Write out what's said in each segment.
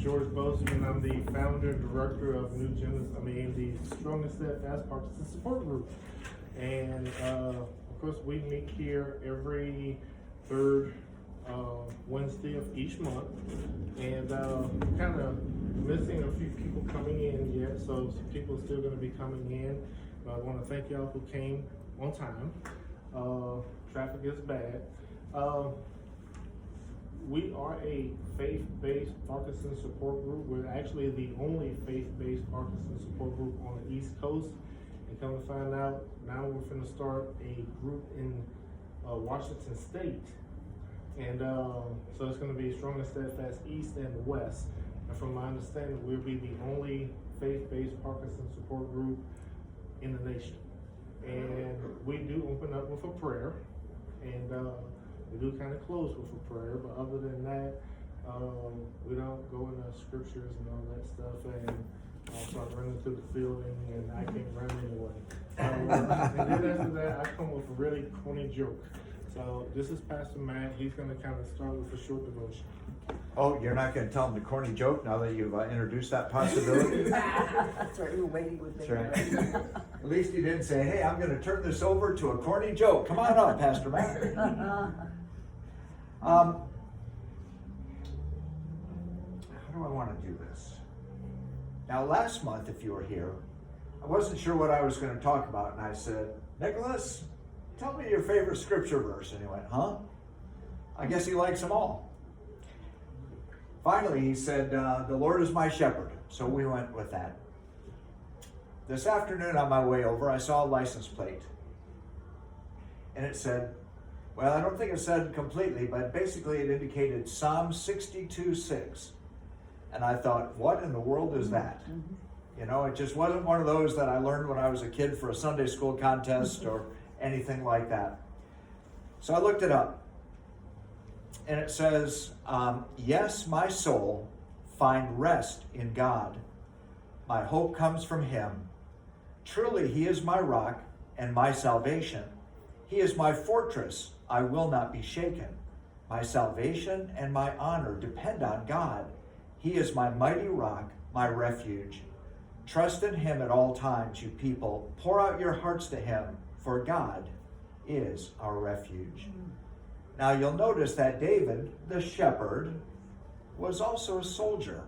George Bozeman. I'm the founder and director of the Strong and Steadfast Parkinson Support Group. And of course, we meet here every third Wednesday of each month. And kind of missing a few people coming in yet, so some people are still going to be coming in. But I want to thank y'all who came on time. Traffic is bad. We are a faith-based Parkinson support group. We're actually the only faith-based Parkinson support group on the East Coast. And come to find out, now we're going to start a group in Washington State. And so it's going to be Strong and Steadfast East and West. And from my understanding, we'll be the only faith-based Parkinson support group in the nation. And we do open up with a prayer. And we do kind of close with a prayer, but other than that, we don't go into scriptures and all that stuff, and I'll start running through the building, and I can't run anyway. And then after that, I come with a really corny joke. So this is Pastor Matt. He's going to kind of start with a short devotion. Oh, you're not going to tell him the corny joke now that you've introduced that possibility? That's right, we were waiting with me. That's right. At least you didn't say, hey, I'm going to turn this over to a corny joke. Come on up, Pastor Matt. How do I want to do this? Now, last month, if you were here, I wasn't sure what I was going to talk about, and I said, Nicholas, tell me your favorite scripture verse. And he went, huh? I guess he likes them all. Finally, he said, the Lord is my shepherd. So we went with that. This afternoon on my way over, I saw a license plate. And it said, well, I don't think it said completely, but basically it indicated Psalm 62:6. And I thought, what in the world is that? You know, it just wasn't one of those that I learned when I was a kid for a Sunday school contest or anything like that. So I looked it up. And it says, yes, my soul, find rest in God. My hope comes from him. Truly, he is my rock and my salvation. He is my fortress. I will not be shaken. My salvation and my honor depend on God. He is my mighty rock, my refuge. Trust in him at all times, you people. Pour out your hearts to him, for God is our refuge. Now you'll notice that David, the shepherd, was also a soldier.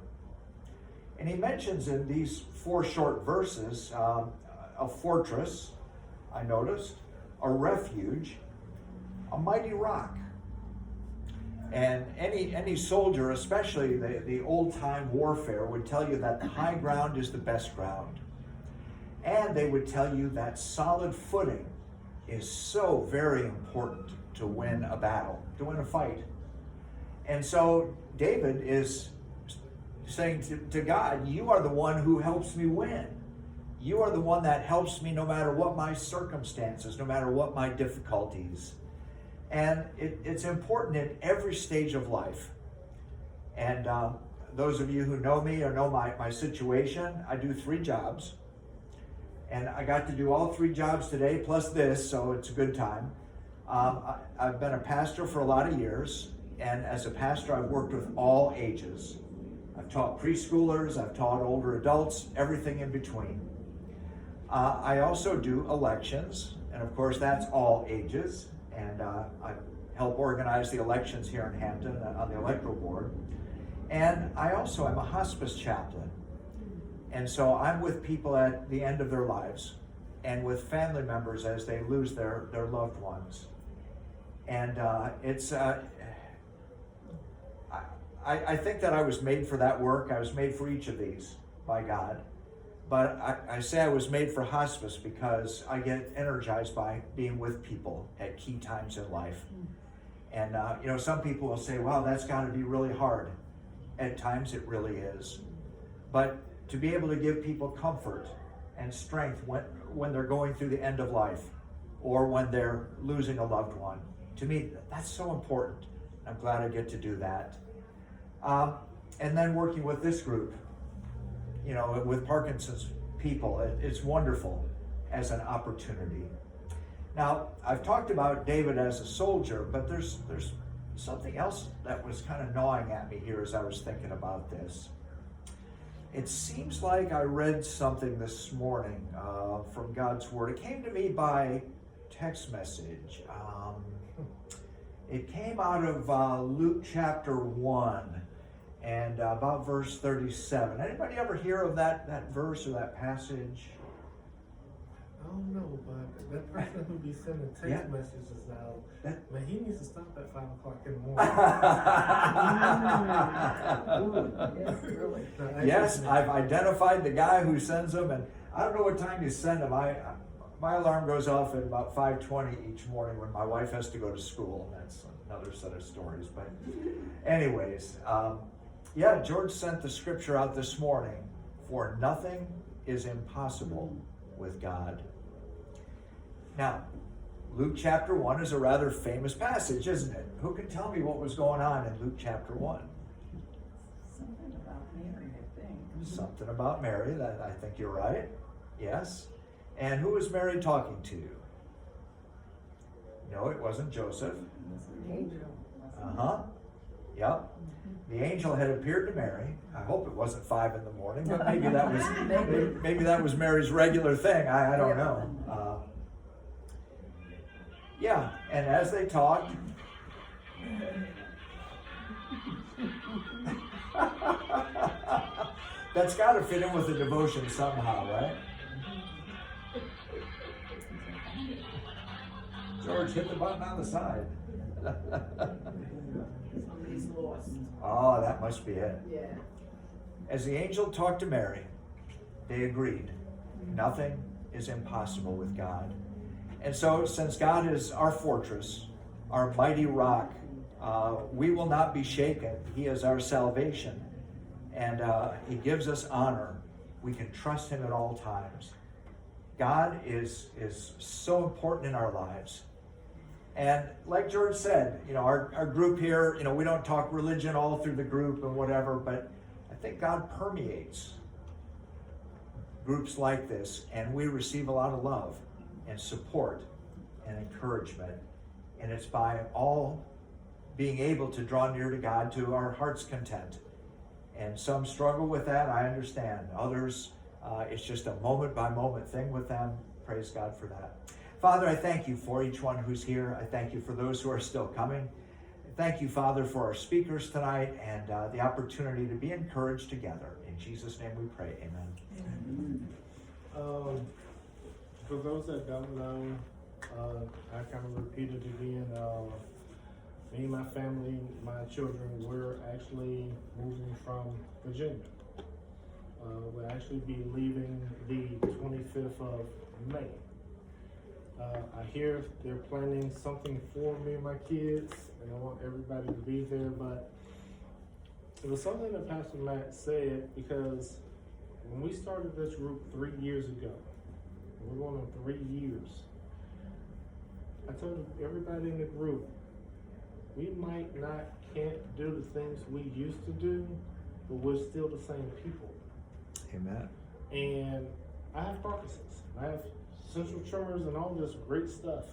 And he mentions in these 4 short verses a fortress, I noticed, a refuge, a mighty rock. And any soldier, especially the old-time warfare, would tell you that the high ground is the best ground. And they would tell you that solid footing is so very important to win a battle, to win a fight. And so David is saying to God, you are the one who helps me win. You are the one that helps me no matter what my circumstances, no matter what my difficulties. And it's important in every stage of life. And those of you who know me or know my situation, I do 3 jobs. And I got to do all 3 jobs today, plus this, so it's a good time. I've been a pastor for a lot of years, and as a pastor, I've worked with all ages. I've taught preschoolers, I've taught older adults, everything in between. I also do elections, and of course, that's all ages, and I help organize the elections here in Hampton on the electoral board. And I also am a hospice chaplain, and so I'm with people at the end of their lives, and with family members as they lose their loved ones. And I think that I was made for that work. I was made for each of these by God. But I say I was made for hospice because I get energized by being with people at key times in life. And some people will say, wow, that's got to be really hard. At times it really is. But to be able to give people comfort and strength when they're going through the end of life or when they're losing a loved one, to me, that's so important. I'm glad I get to do that. And then working with this group, with Parkinson's people, it's wonderful as an opportunity. Now, I've talked about David as a soldier, but there's something else that was kind of gnawing at me here as I was thinking about this. It seems like I read something this morning from God's Word. It came to me by text message. It came out of Luke chapter 1 and about verse 37. Anybody ever hear of that verse or that passage? I don't know, but that person who be sending text messages out, man, he needs to stop at 5 o'clock in the morning. Yes, really. Yes, I've identified the guy who sends them, and I don't know what time you send them. My alarm goes off at about 5:20 each morning when my wife has to go to school, and that's another set of stories. But anyways, yeah, George sent the scripture out this morning, for nothing is impossible with God. Now, Luke chapter 1 is a rather famous passage, isn't it? Who can tell me what was going on in Luke chapter 1? Something about Mary, I think. Something about Mary, that I think you're right. Yes. And who was Mary talking to? No, it wasn't Joseph. The angel. Uh-huh. Yep. The angel had appeared to Mary. I hope it wasn't 5 in the morning, but maybe that was maybe that was Mary's regular thing. I don't know. Yeah, and as they talked, that's got to fit in with the devotion somehow, right? George, hit the button on the side. Somebody's lost. Oh, that must be it. Yeah. As the angel talked to Mary, they agreed. Nothing is impossible with God. And so, since God is our fortress, our mighty rock, we will not be shaken. He is our salvation. And He gives us honor. We can trust Him at all times. God is so important in our lives. And like George said, our group here, we don't talk religion all through the group and whatever, but I think God permeates groups like this, and we receive a lot of love and support and encouragement. And it's by all being able to draw near to God to our heart's content. And some struggle with that, I understand. Others, it's just a moment-by-moment thing with them. Praise God for that. Father, I thank you for each one who's here. I thank you for those who are still coming. Thank you, Father, for our speakers tonight and the opportunity to be encouraged together. In Jesus' name we pray. Amen. For those that don't know, I kind of repeat it again. Me and my family, my children, we're actually moving from Virginia. We'll actually be leaving the 25th of May. I hear they're planning something for me and my kids, and I want everybody to be there, but it was something that Pastor Matt said, because when we started this group 3 years ago, we're going on 3 years, I told everybody in the group, we can't do the things we used to do, but we're still the same people. Amen. And I have Parkinson's. I have central tremors and all this great stuff,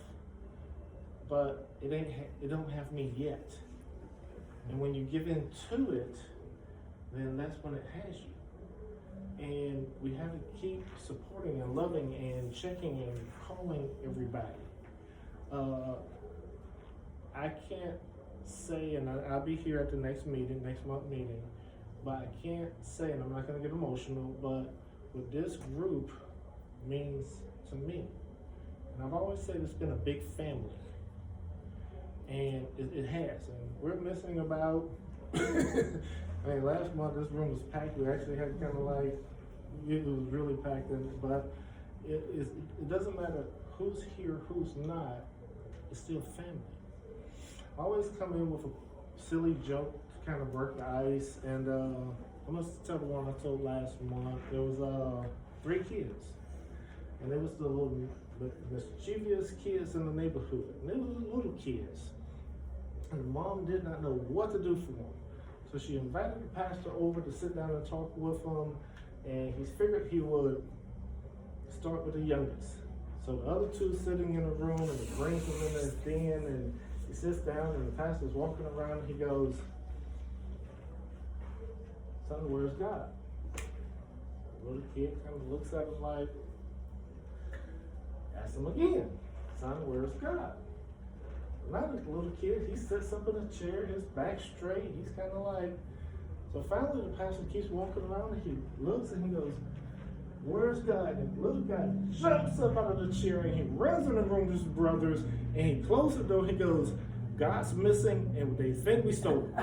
but it don't have me yet. And when you give into it, then that's when it has you. And we have to keep supporting and loving and checking and calling everybody. I can't say, and I'll be here at the next month meeting, but I can't say, and I'm not going to get emotional, but what this group means to me. And I've always said it's been a big family. And it has. And we're missing about, last month this room was packed. We actually had kind of like, it was really packed in, but it doesn't matter who's here, who's not, it's still family. I always come in with a silly joke to kind of break the ice, and I must tell the one I told last month. There was 3 kids, and they was the little mischievous kids in the neighborhood, and they were little kids, and the mom did not know what to do for them, so she invited the pastor over to sit down and talk with them, and he figured he would start with the youngest. So the other 2 sitting in a room, and he brings them in there thin, and he sits down, and the pastor's walking around, and he goes, "Son, where's God?" little kid kind of looks at him like, ask him again, son, where's God? Now the little kid, he sits up in a chair, his back straight, he's kind of like, so finally the pastor keeps walking around and he looks and he goes, where's God? And the little guy jumps up out of the chair and he runs in the room with his brothers and he closes the door, he goes, God's missing and they think we stole it.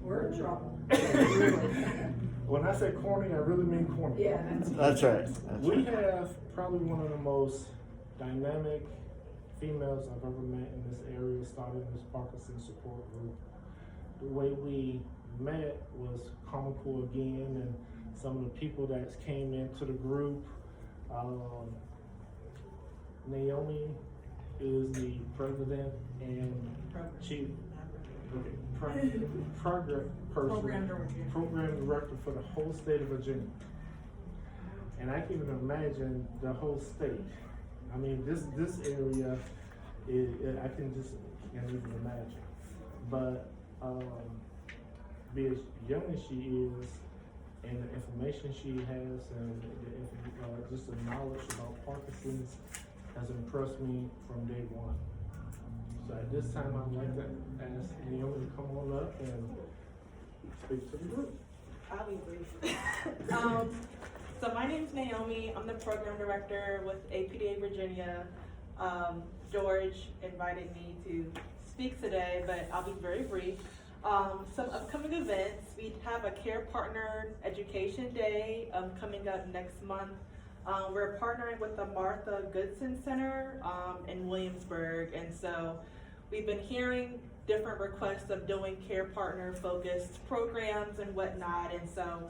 We're in trouble. When I say corny, I really mean corny. Yeah, That's right. We have probably one of the most dynamic females I've ever met in this area, starting this Parkinson support group. The way we met was comical again, and some of the people that came into the group. Naomi is the president and chief program director for the whole state of Virginia. And I can even imagine the whole state. I mean, this area, I can't even imagine. But be as young as she is, and the information she has, and just the knowledge about Parkinson's has impressed me from day one. So at this time, I'd like to ask Naomi to come on up and speak to the group. I'll be brief. So my name's Naomi. I'm the program director with APDA Virginia. George invited me to speak today, but I'll be very brief. Some upcoming events. We have a Care Partner Education Day coming up next month. We're partnering with the Martha Goodson Center in Williamsburg, and so we've been hearing different requests of doing care partner focused programs and whatnot, and so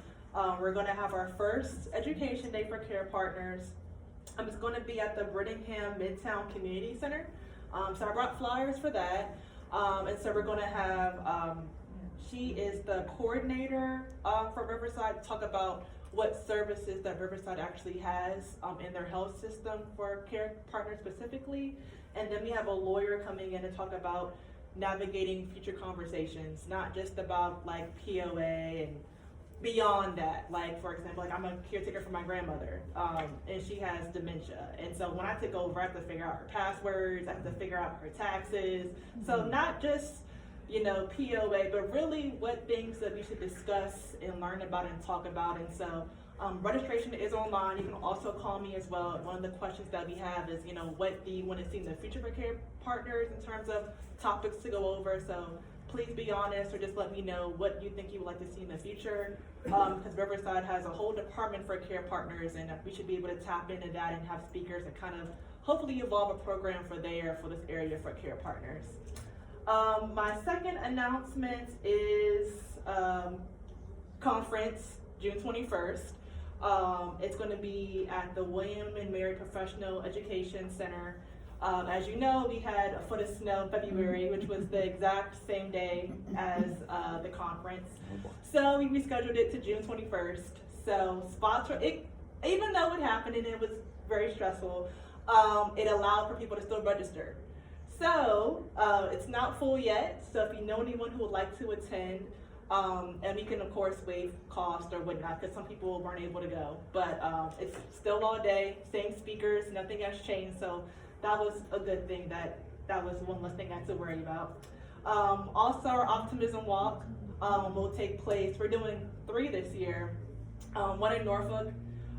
we're going to have our first Education Day for Care Partners. It's going to be at the Brittingham Midtown Community Center. So I brought flyers for that, and so we're going to have, she is the coordinator for Riverside, to talk about what services that Riverside actually has in their health system for care partners specifically. And then we have a lawyer coming in to talk about navigating future conversations, not just about like POA and beyond that. Like, for example, like I'm a caretaker for my grandmother, and she has dementia. And so when I take over, I have to figure out her passwords, I have to figure out her taxes. So not just, you know, POA, but really what things that we should discuss and learn about and talk about. And so registration is online. You can also call me as well. One of the questions that we have is, you know, what do you want to see in the future for care partners in terms of topics to go over? So please be honest, or just let me know what you think you would like to see in the future. Because Riverside has a whole department for care partners, and we should be able to tap into that and have speakers and kind of hopefully evolve a program for this area for care partners. My second announcement is conference June 21st. It's going to be at the William and Mary Professional Education Center. As you know, we had a foot of snow in February, which was the exact same day as the conference. So we rescheduled it to June 21st. So spots were, even though it happened and it was very stressful, it allowed for people to still register. So it's not full yet. So if you know anyone who would like to attend, and we can of course waive cost or whatnot, because some people weren't able to go. But it's still all day, same speakers, nothing has changed. So that was a good thing. That was one less thing I had to worry about. Also, our Optimism Walk will take place. We're doing 3 this year. One in Norfolk,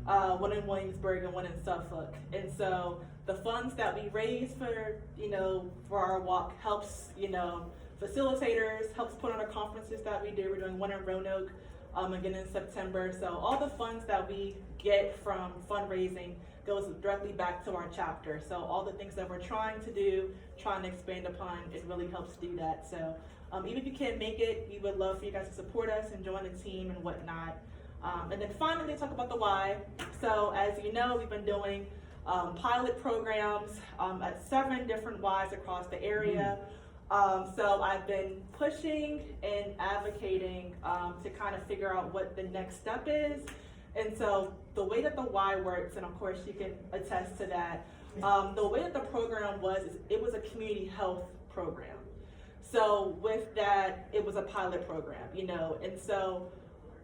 one in Williamsburg, and one in Suffolk. And so the funds that we raise for, you know, for our walk helps, you know, facilitators, helps put on our conferences that we do. We're doing one in Roanoke, again in September. So all the funds that we get from fundraising goes directly back to our chapter. So all the things that we're trying to do, trying to expand upon, it really helps do that. So even if you can't make it, we would love for you guys to support us and join the team and whatnot. And then finally, talk about the why. So as you know, we've been doing pilot programs at 7 different Ys across the area. So I've been pushing and advocating to kind of figure out what the next step is. And so the way that the Y works, and of course you can attest to that, the way that the program was, is it was a community health program. So with that, it was a pilot program, you know, and so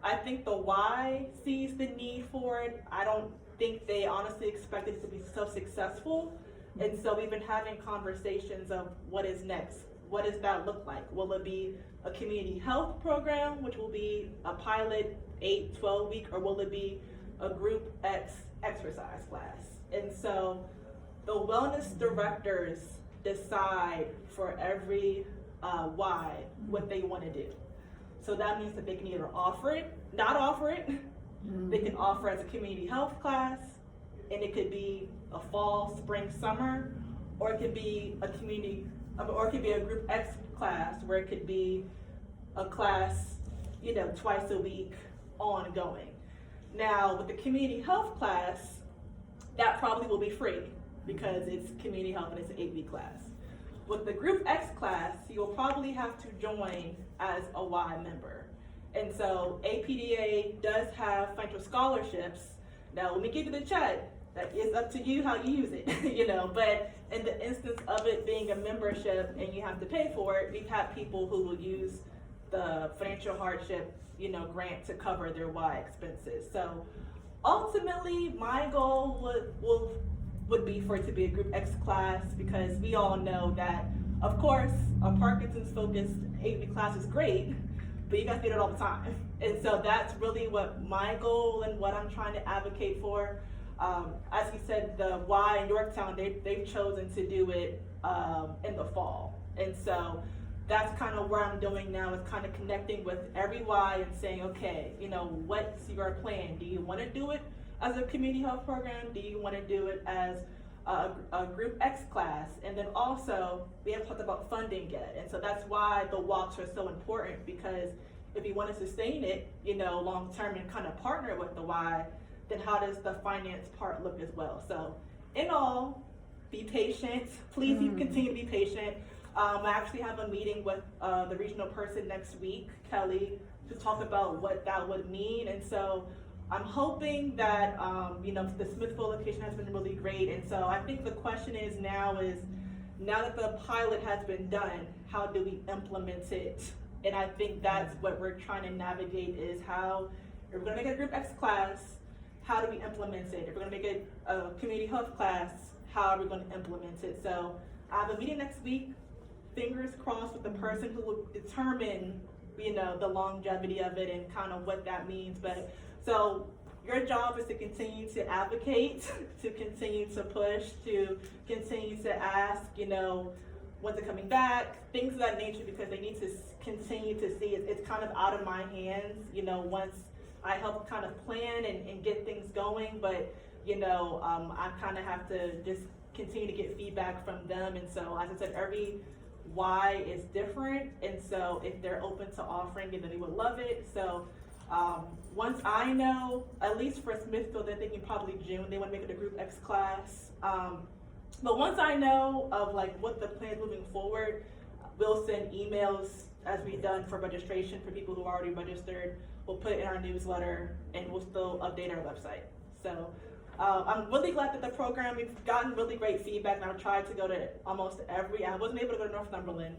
I think the Y sees the need for it. I don't think they honestly expected it to be so successful. And so we've been having conversations of what is next. What does that look like? Will it be a community health program, which will be a pilot 8, 12 week, or will it be a group X exercise class? And so the wellness directors decide for every Y what they want to do. So that means that they can either offer it, not offer it, they can offer as a community health class, and it could be a fall, spring, summer, or it could be a community, or it could be a group X class where it could be a class, you know, twice a week, ongoing. Now, with the community health class, that probably will be free because it's community health and it's an 8-week class. With the group X class, you'll probably have to join as a Y member. And so APDA does have financial scholarships. Now, when we give you the check, that is up to you how you use it, you know, but in the instance of it being a membership and you have to pay for it, we've had people who will use the financial hardship, you know, grant to cover their Y expenses. So ultimately, my goal would be for it to be a group X class, because we all know that, of course, a Parkinson's focused 8-week class is great, but you guys do it all the time. And so that's really what my goal and what I'm trying to advocate for. As you said, the Y in Yorktown, they've chosen to do it in the fall. And so that's kind of where I'm doing now, is kind of connecting with every Y and saying, okay, you know, what's your plan? Do you want to do it as a community health program? Do you want to do it as a group X class? And then also, we haven't talked about funding yet. And so that's why the walks are so important, because if you want to sustain it, you know, long term and kind of partner with the Y, then how does the finance part look as well? So in all, be patient. Please continue to be patient. I actually have a meeting with the regional person next week, Kelly, to talk about what that would mean. And so I'm hoping that, you know, the Smithville location has been really great. And so I think the question is now that the pilot has been done, how do we implement it? And I think that's what we're trying to navigate, is how, if we're gonna make it a group X class, how do we implement it? If we're gonna make it a community health class, how are we gonna implement it? So I have a meeting next week, fingers crossed, with the person who will determine, you know, the longevity of it and kind of what that means. But so your job is to continue to advocate, to continue to push, to continue to ask, you know, when's it coming back, things of that nature, because they need to continue to see it. It's kind of out of my hands, you know, once I help kind of plan and get things going, but, you know, I kind of have to just continue to get feedback from them. And so, as I said, every Y is different, and so if they're open to offering it, then they would love it. So once I know, at least for Smithville, they're thinking probably June, they want to make it a group X class. But once I know of like what the plan is moving forward, we'll send emails as we've done for registration for people who are already registered. We'll put it in our newsletter, and we'll still update our website. So I'm really glad that the program, we've gotten really great feedback, and I've tried to go to almost every, I wasn't able to go to Northumberland,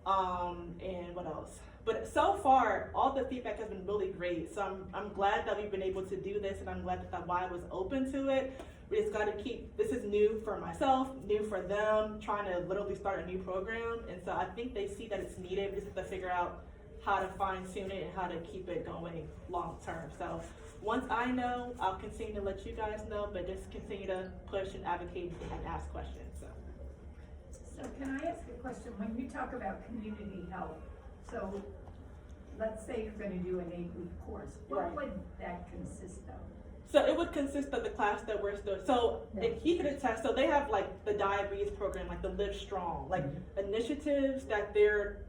and what else? But so far, all the feedback has been really great. So I'm glad that we've been able to do this, and I'm glad that Y was open to it. We just got to keep, this is new for myself, new for them, trying to literally start a new program. And so I think they see that it's needed. We just have to figure out how to fine tune it and how to keep it going long term. So once I know, I'll continue to let you guys know, but just continue to push and advocate and ask questions. So can I ask a question? When you talk about community health, so let's say you're going to do an 8-week course, what Right. would that consist of? So it would consist of the class that we're still, so if he could attest, so they have like the diabetes program, like the Live Strong, like initiatives that they're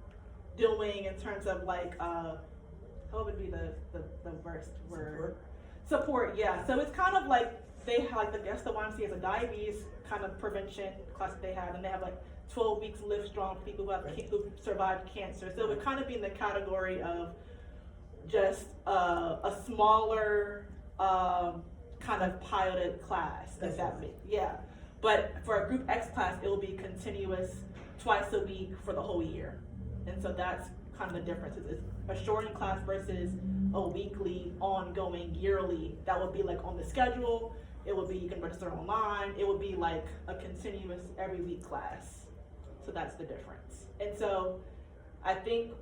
doing in terms of like, what would be the worst word? Support, yeah. So it's kind of like, they have like, the YMCA has a diabetes kind of prevention class that they have, and they have like 12 weeks Live Strong for people who have who survived cancer. So it would kind of be in the category of just a smaller kind of piloted class, if that makes, yeah. But for a group X class, it will be continuous twice a week for the whole year. And so that's kind of the difference. It's a shortened class versus a weekly, ongoing, yearly. That would be like on the schedule. It would be, you can register online. It would be like a continuous every week class. So that's the difference. And so I think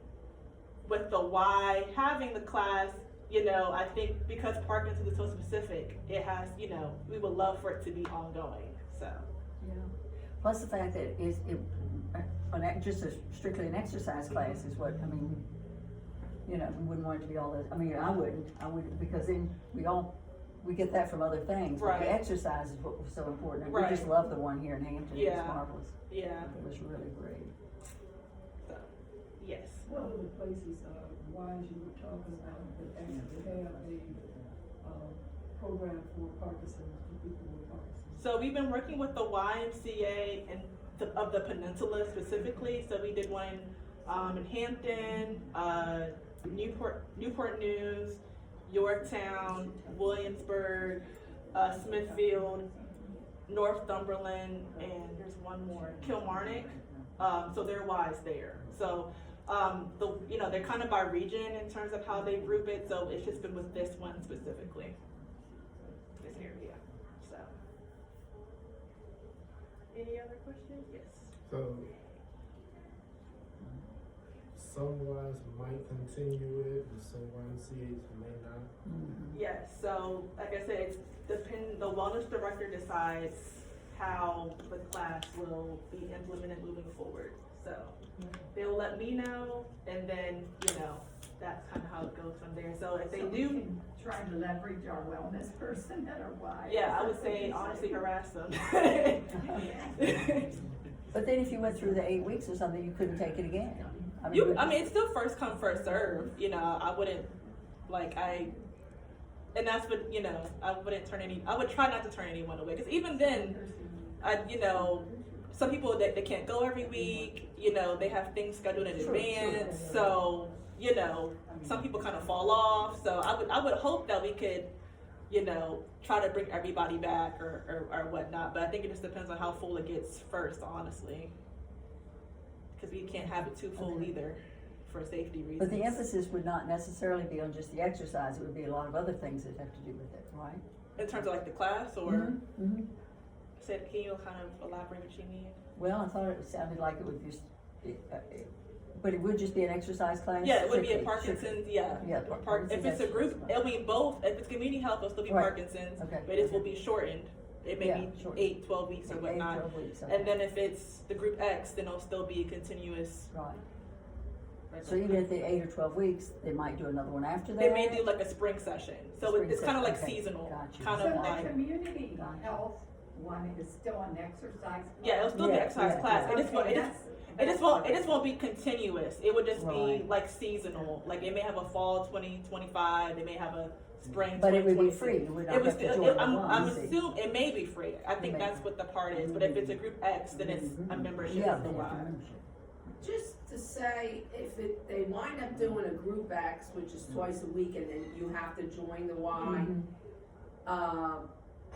with the why having the class, you know, I think because Parkinson's is so specific, it has, you know, we would love for it to be ongoing, so. Yeah. Plus the fact that just strictly an exercise class is what, I mean, you know, we wouldn't want it to be all this, I mean, I wouldn't, because then we get that from other things, but Right. the exercise is what was so important, and we Right. just love the one here in Hampton, it Yeah. was marvelous, Yeah, it was really great. so, yes. One of the places, wise you were talking about, that actually have a, program for Parkinson's, for people with Parkinson's. So we've been working with the YMCA and of the peninsula specifically. So we did one in Hampton, Newport News, Yorktown, Williamsburg, Smithfield, Northumberland, and there's one more, Kilmarnock. So they're wise there. So they're kind of by region in terms of how they group it. So it's just been with this one specifically, this area. So, any other questions? Yes. So, some wise might continue it, and some YMCA's may not. Yes, so like I said, the wellness director decides how the class will be implemented moving forward. So they'll let me know, and then, you know, that's kind of how it goes from there. So if they So we do, can try to leverage our wellness person that are wise. yeah, I would say honestly harass them. But then if you went through the 8 weeks or something, you couldn't take it again. I mean, It's still first come, first serve. You know, I wouldn't, and that's what, you know, I would try not to turn anyone away. Because even then, some people they can't go every week, you know, they have things scheduled in advance. So, you know, some people kind of fall off. So I would hope that we could, you know, try to bring everybody back or whatnot. But I think it just depends on how full it gets first, honestly. Because we can't have it too full either for safety reasons. but the emphasis would not necessarily be on just the exercise, it would be a lot of other things that have to do with it, right? In terms of like the class or, Mm-hmm. can you kind of elaborate what you mean? Well, I thought it sounded like it would just, but it would just be an exercise class? Yeah, it would be a Strictly, Parkinson's, yeah. Yeah, If Parkinson's it's a group, exercise. it'll be both. If it's community health, it'll still be Right. Parkinson's, Okay. but it will be shortened. It may Yeah, be shortened. 8, 12 weeks or 8, whatnot. 12 weeks, okay. And then if it's the group X, then it'll still be a continuous. Right, so even at the 8 or 12 weeks, they might do another one after that? They may do like a spring session, so Spring it's kind of like session, okay. seasonal, Gotcha. kind So of the like. community Gotcha. health one is still an exercise? Yeah, it'll still be Yeah, exercise yeah, class. yeah. It just won't be continuous. It would just be Right. like seasonal. Like it may have a fall 2025. They may have a spring. But it would be 2026. free, you would not It was. have to join I'm one, see. assuming it may be free. I think may that's be. what the part is. But if it's a group X, then it's a membership. Yeah, of the then it's a Y. membership. Just to say, if they wind up doing a group X, which is twice a week, and then you have to join the Y,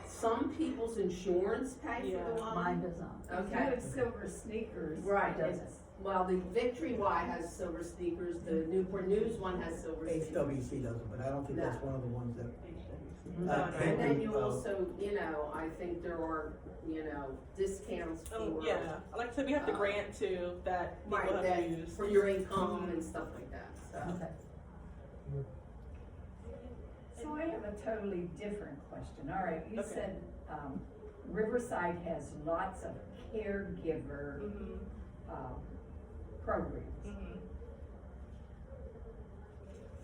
some people's insurance pay for the Y. Mine does not. If you Okay. have silver sneakers. Right, It doesn't. it's, well, the Victory Y has silver sneakers, the Newport News one has silver sneakers. HWC doesn't, but I don't think that's one of the ones that. And then you also, you know, I think there are, you know, discounts for. Oh yeah. Like I said, we have the grant too that people Right, have that, used. for your income and stuff like that, so. Okay. So I have a totally different question. All right, you Okay. said, Riverside has lots of caregiver, Mhm. programs. Mhm.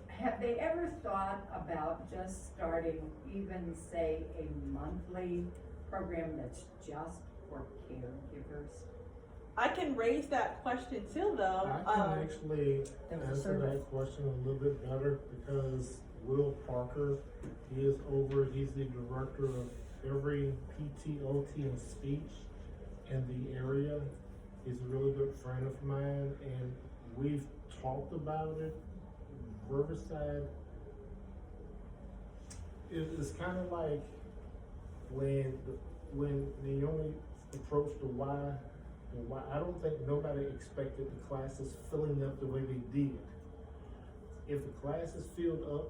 Have they ever thought about just starting even, say, a monthly program that's just for caregivers? I can raise that question too, though. I can actually There was a answer survey. that question a little bit better because Will Parker, he's the director of every PT, OT, and speech in the area. He's a really good friend of mine, and we've talked about it. Riverside, it's kind of like when Naomi approached the Y, Why I don't think nobody expected the classes filling up the way they did. If the class is filled up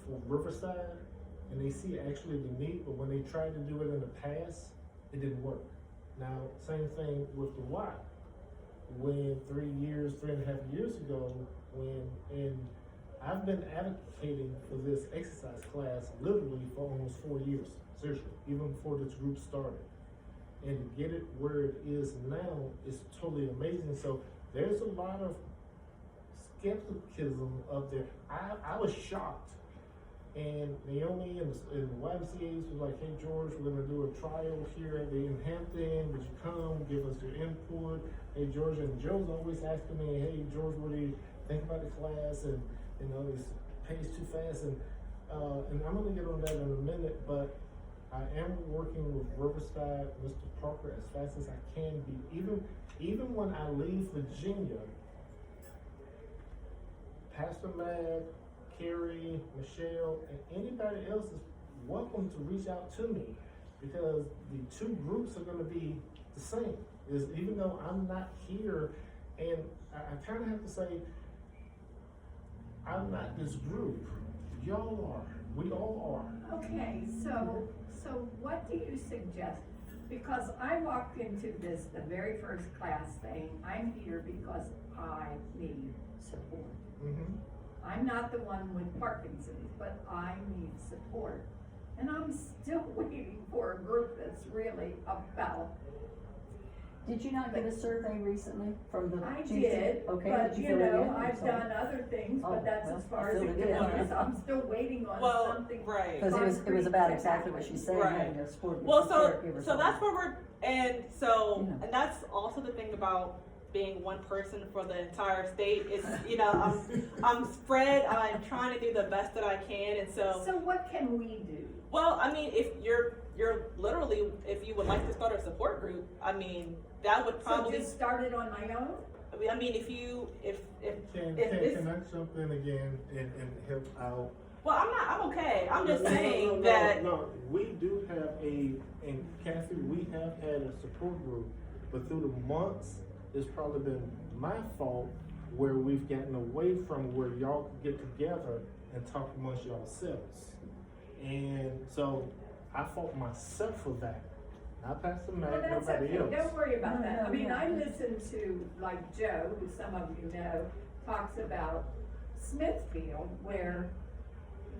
for Riverside and they see actually the need, but when they tried to do it in the past, it didn't work. Now, same thing with the Y. When 3.5 years ago, and I've been advocating for this exercise class literally for almost 4 years, seriously, even before this group started. And to get it where it is now is totally amazing. So there's a lot of skepticism up there. I was shocked. And Naomi and the YMCA's was like, hey George, we're gonna do a trial here in Hampton. Would you come, give us your input? Hey George, and Joe's always asking me, hey George, what do you think about the class? And you know, this pays too fast. And I'm gonna get on that in a minute, but I am working with Riverside, Mr. Parker, as fast as I can be. Even when I leave Virginia, Pastor Mad, Carrie, Michelle, and anybody else is welcome to reach out to me, because the two groups are going to be the same. Even though I'm not here, and I kind of have to say, I'm not this group. Y'all are. We all are. Okay, so what do you suggest? Because I walked into this, the very first class, saying, I'm here because I need support. Mm-hmm. I'm not the one with Parkinson's, but I need support. And I'm still waiting for a group that's really about. Did you not get a survey recently from the I GC? did, Okay, but did you fill it in? know, I'm I've sorry. done other things, Oh, but that's well, as far I as filled it it in. goes. I'm still waiting on Well, something. right. Cause it was about exactly what she's saying, Right. having a support group Well, of so caregivers. that's where and Yeah. that's also the thing about being one person for the entire state is, you know, I'm spread. I'm trying to do the best that I can, and so what can we do? well, I mean, if you're literally, if you would like to start a support group, I mean, that would So probably. just start it on my own? I mean, if Can it's- I jump in again and help out? well, I'm okay. I'm just No, saying that. No, we do have and Kathy, we have had a support group, but through the months, it's probably been my fault where we've gotten away from where y'all can get together and talk amongst yourselves. And so I fault myself for that. Not Pastor Matt, Well, that's nobody okay, else. don't worry about that. I mean, No. I listen to, like Joe, who some of you know, talks about Smithfield, where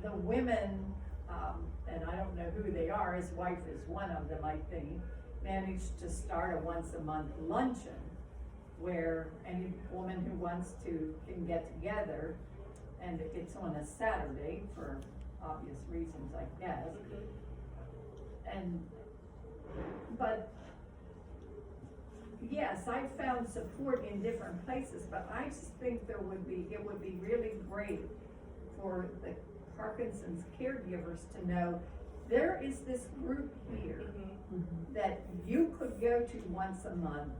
the women, and I don't know who they are, his wife is one of them, I think, managed to start a once-a-month luncheon where any woman who wants to can get together, and it's on a Saturday for obvious reasons, I guess. But yes, I found support in different places, but I just think it would be really great for the Parkinson's caregivers to know there is this group here that you could go to once a month.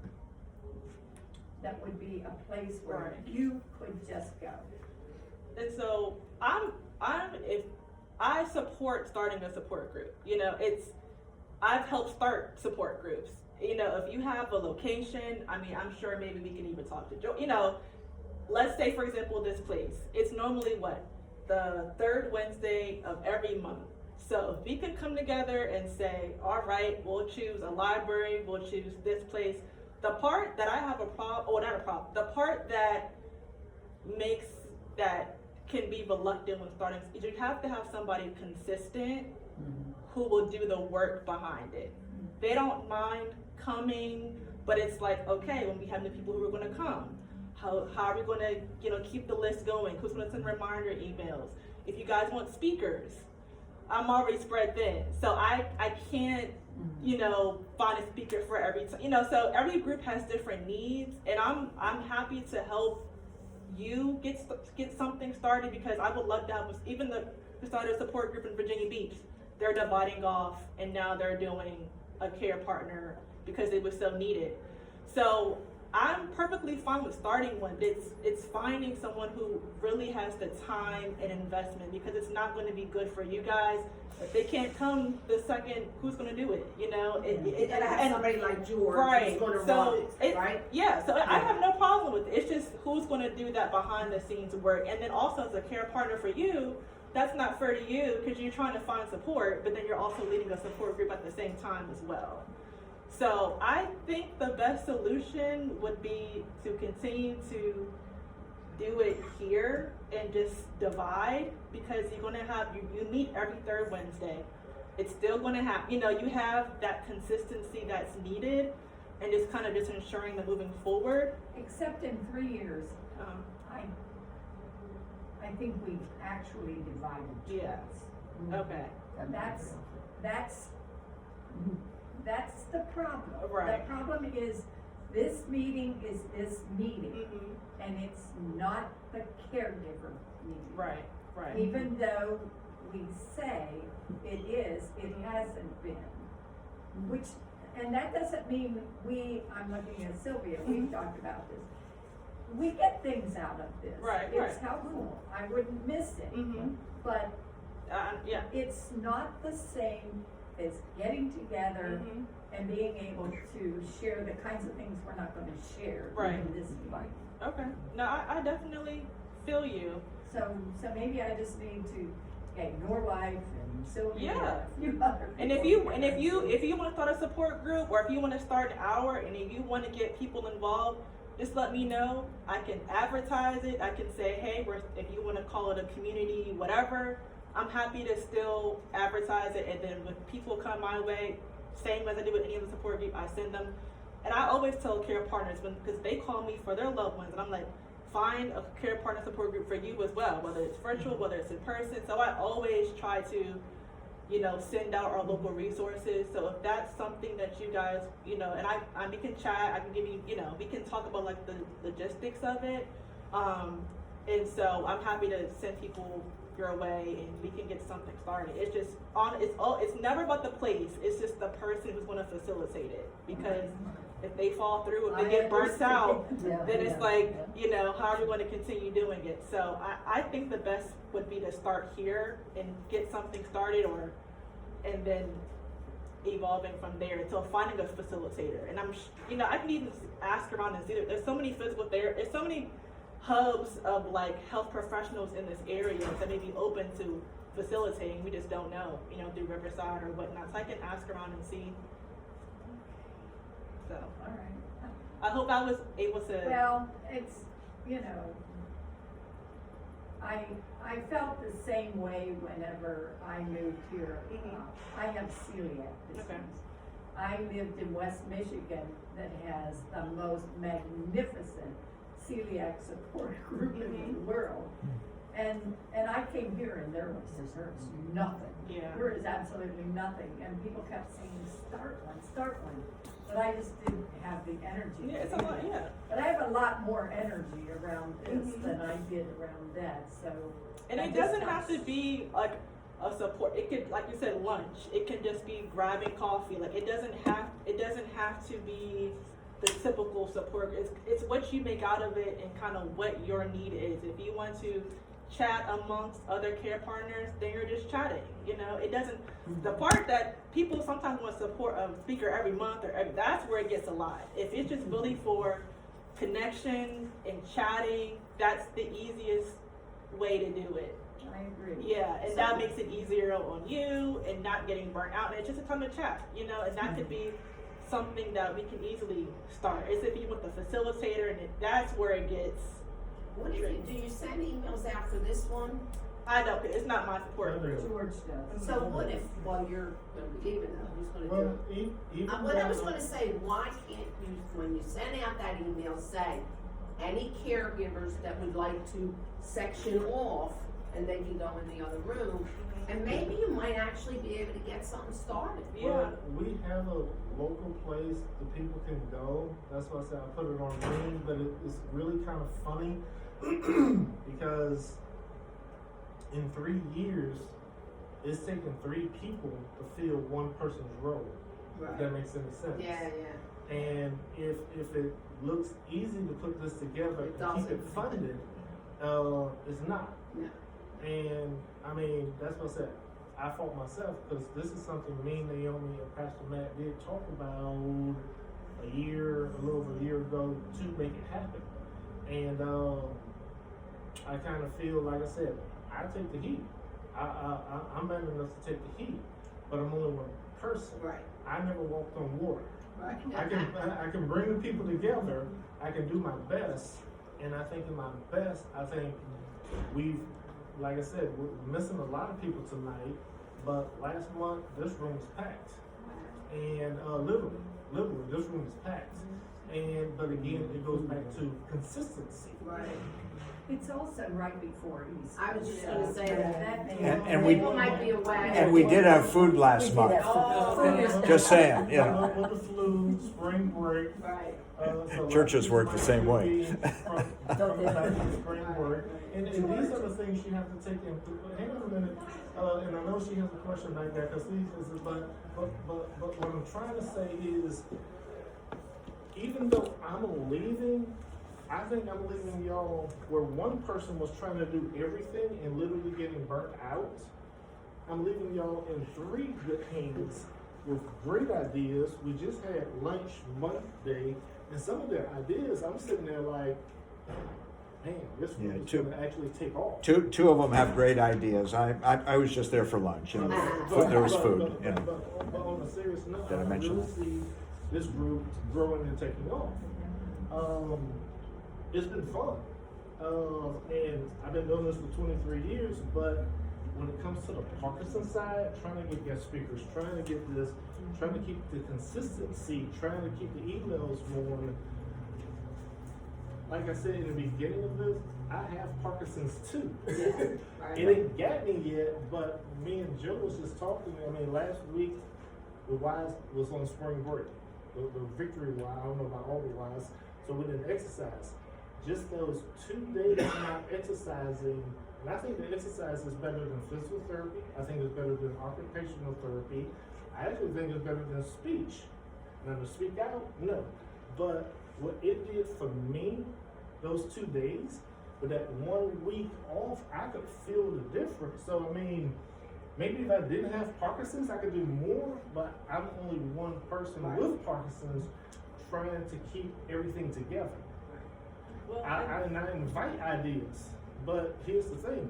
That would be a place where Right. you could just go. And so if I support starting a support group, you know, I've helped start support groups. You know, if you have a location, I mean, I'm sure maybe we can even talk to Joe. You know, let's say, for example, this place, it's normally the third Wednesday of every month. So if we can come together and say, all right, we'll choose a library, we'll choose this place. The part that I have a problem, or not a problem, the part that can be reluctant when starting, is you have to have somebody consistent who will do the work behind it. They don't mind coming, but it's like, okay, when we have the people who are gonna come, how are we gonna, you know, keep the list going? Who's gonna send reminder emails? If you guys want speakers, I'm already spread thin. So I can't, you know, find a speaker for every time, you know, so every group has different needs, and I'm happy to help you get something started, because I would love to have, even we started a support group in Virginia Beach. They're dividing off, and now they're doing a care partner because it was so needed. So I'm perfectly fine with starting one. It's finding someone who really has the time and investment, because it's not going to be good for you guys if they can't come the second. Who's going to do it? You know, You gotta have somebody like George right. who's gonna So run it, right? Yeah, so I have no problem with it. It's just who's going to do that behind the scenes work. And then also, as a care partner for you, that's not fair to you, because you're trying to find support, but then you're also leading a support group at the same time as well. So I think the best solution would be to continue to do it here and just divide, because you're going to have, you meet every third Wednesday. It's still going to have, you know, you have that consistency that's needed, and just kind of just ensuring that moving forward. Except in 3 years, I think we've actually divided Yeah. twice. Okay. That's the problem. Right. The problem is, this meeting is this meeting, Mm-hmm. and it's not the caregiver meeting. Right, right. Even though we say it is, it hasn't been. Which, and that doesn't mean I'm looking at Sylvia, we've talked about this. We get things out of this. Right, It's right. helpful, I wouldn't miss it. Mm-hmm. But Yeah. it's not the same as getting together Mm-hmm. and being able to share the kinds of things we're not gonna share Right. in this meeting. Okay. No, I definitely feel you. So maybe I just need to get your wife and Sylvia, Yeah. a few other And if people you together. if you want to start a support group, or if you want to start an hour, and if you want to get people involved, just let me know. I can advertise it. I can say, hey, if you want to call it a community, whatever, I'm happy to still advertise it. And then when people come my way, same as I do with any other support group, I send them. And I always tell care partners, because they call me for their loved ones, and I'm like, find a care partner support group for you as well, whether it's virtual, whether it's in person. So I always try to, you know, send out our local resources. So if that's something that you guys, you know, and we can chat, I can give you, you know, we can talk about like the logistics of it. And so I'm happy to send people your way, and we can get something started. It's just it's never about the place. It's just the person who's going to facilitate it, because if they fall through, if they get burnt out, then it's like, you know, how are we going to continue doing it? So I think the best would be to start here and get something started, and then evolving from there until finding a facilitator. And you know, I can even ask around and see that there's so many there's so many hubs of like health professionals in this area that may be open to facilitating. We just don't know, you know, through Riverside or whatnot. So I can ask around and see. So All right. I hope I was able to. Well, it's, you know, I felt the same way whenever I moved here. Mhm. I have celiac disease. Okay. I lived in West Michigan that has the most magnificent celiac support group in the world. And I came here and there was nothing. Yeah. There is absolutely nothing. And people kept saying, start one. But I just didn't have the energy. Yeah, it's to a do lot. it. Yeah. But I have a lot more energy around this Mhm. than I did around that, so. And it I doesn't just- have to be like a support. It could, like you said, lunch. It can just be grabbing coffee. Like it doesn't have to be the typical support. It's what you make out of it and kind of what your need is. If you want to chat amongst other care partners, then you're just chatting. You know, it doesn't. The part that people sometimes want to support a speaker every month that's where it gets a lot. If it's just really for connection and chatting, that's the easiest way to do it. I agree. Yeah, and that makes it easier on you and not getting burnt out. And it's just a time to chat, you know, and that could be something that we can easily start. It's if you want the facilitator, and that's where it gets. What do you send emails out for this one? I know, 'cause it's not my support group. George does. So what if, well, you're gonna be leaving now, who's gonna do Well, it? even What I was though- gonna say, why can't you, when you send out that email, say, any caregivers that would like to section off, and they can go in the other room, and maybe you might actually be able to get something started. Yeah. Well, we have a local place that people can go. That's why I said I put it on Ring, but it's really kind of funny because in 3 years, it's taken 3 people to fill one person's role. If that makes any sense. Yeah. And if it looks easy to put this together It and keep it doesn't. funded, it's not. No. And I mean, that's what I said. I fought myself because this is something me, Naomi, and Pastor Matt did talk about a little over a year ago to make it happen. And I kind of feel, like I said, I take the heat. I'm man enough to take the heat, but I'm only one person. Right. I never walked on water. Right. I can bring the people together. I can do my best, and I think in my best, I think we've, like I said, we're missing a lot of people tonight. But last month, this room was packed, and literally, this room is packed. And but again, it goes back to consistency. Right. It's also right before Easter. I was just gonna say that. And we- People might be away. And we did have food last We did month. have food. Oh. Just saying, you know. With the flu, spring break. Right. So Churches work the same way. Spring break. And these are the things you have to take into. Hang on a minute. And I know she has a question back there, because but what I'm trying to say is, even though I'm leaving, I think I'm leaving y'all where one person was trying to do everything and literally getting burnt out. I'm leaving y'all in 3 good hands with great ideas. We just had lunch Monday, and some of the ideas, I'm sitting there like, man, this Yeah, one is two- gonna actually take off. Two of them have great ideas. I was just there for lunch, and there was food. You know. But on a serious note, Did I I mention really that? see this group growing and taking off. It's been fun. And I've been doing this for 23 years, but when it comes to the Parkinson side, trying to get guest speakers, trying to get this, trying to keep the consistency, trying to keep the emails going. Like I said in the beginning of this, I have Parkinson's too. Right. It ain't got me yet, but me and Joe was just talking. I mean, last week, the Wise was on spring break. The Victory Wise, I don't know about all the Wise, so we didn't exercise. Just those 2 days not exercising, and I think the exercise is better than physical therapy. I think it's better than occupational therapy. I actually think it's better than speech. Now to speak out, no. But what it did for me, those 2 days, with that 1 week off, I could feel the difference. So I mean, maybe if I didn't have Parkinson's, I could do more, but I'm only one person with Parkinson's trying to keep everything together. Well, I invite ideas, but here's the thing,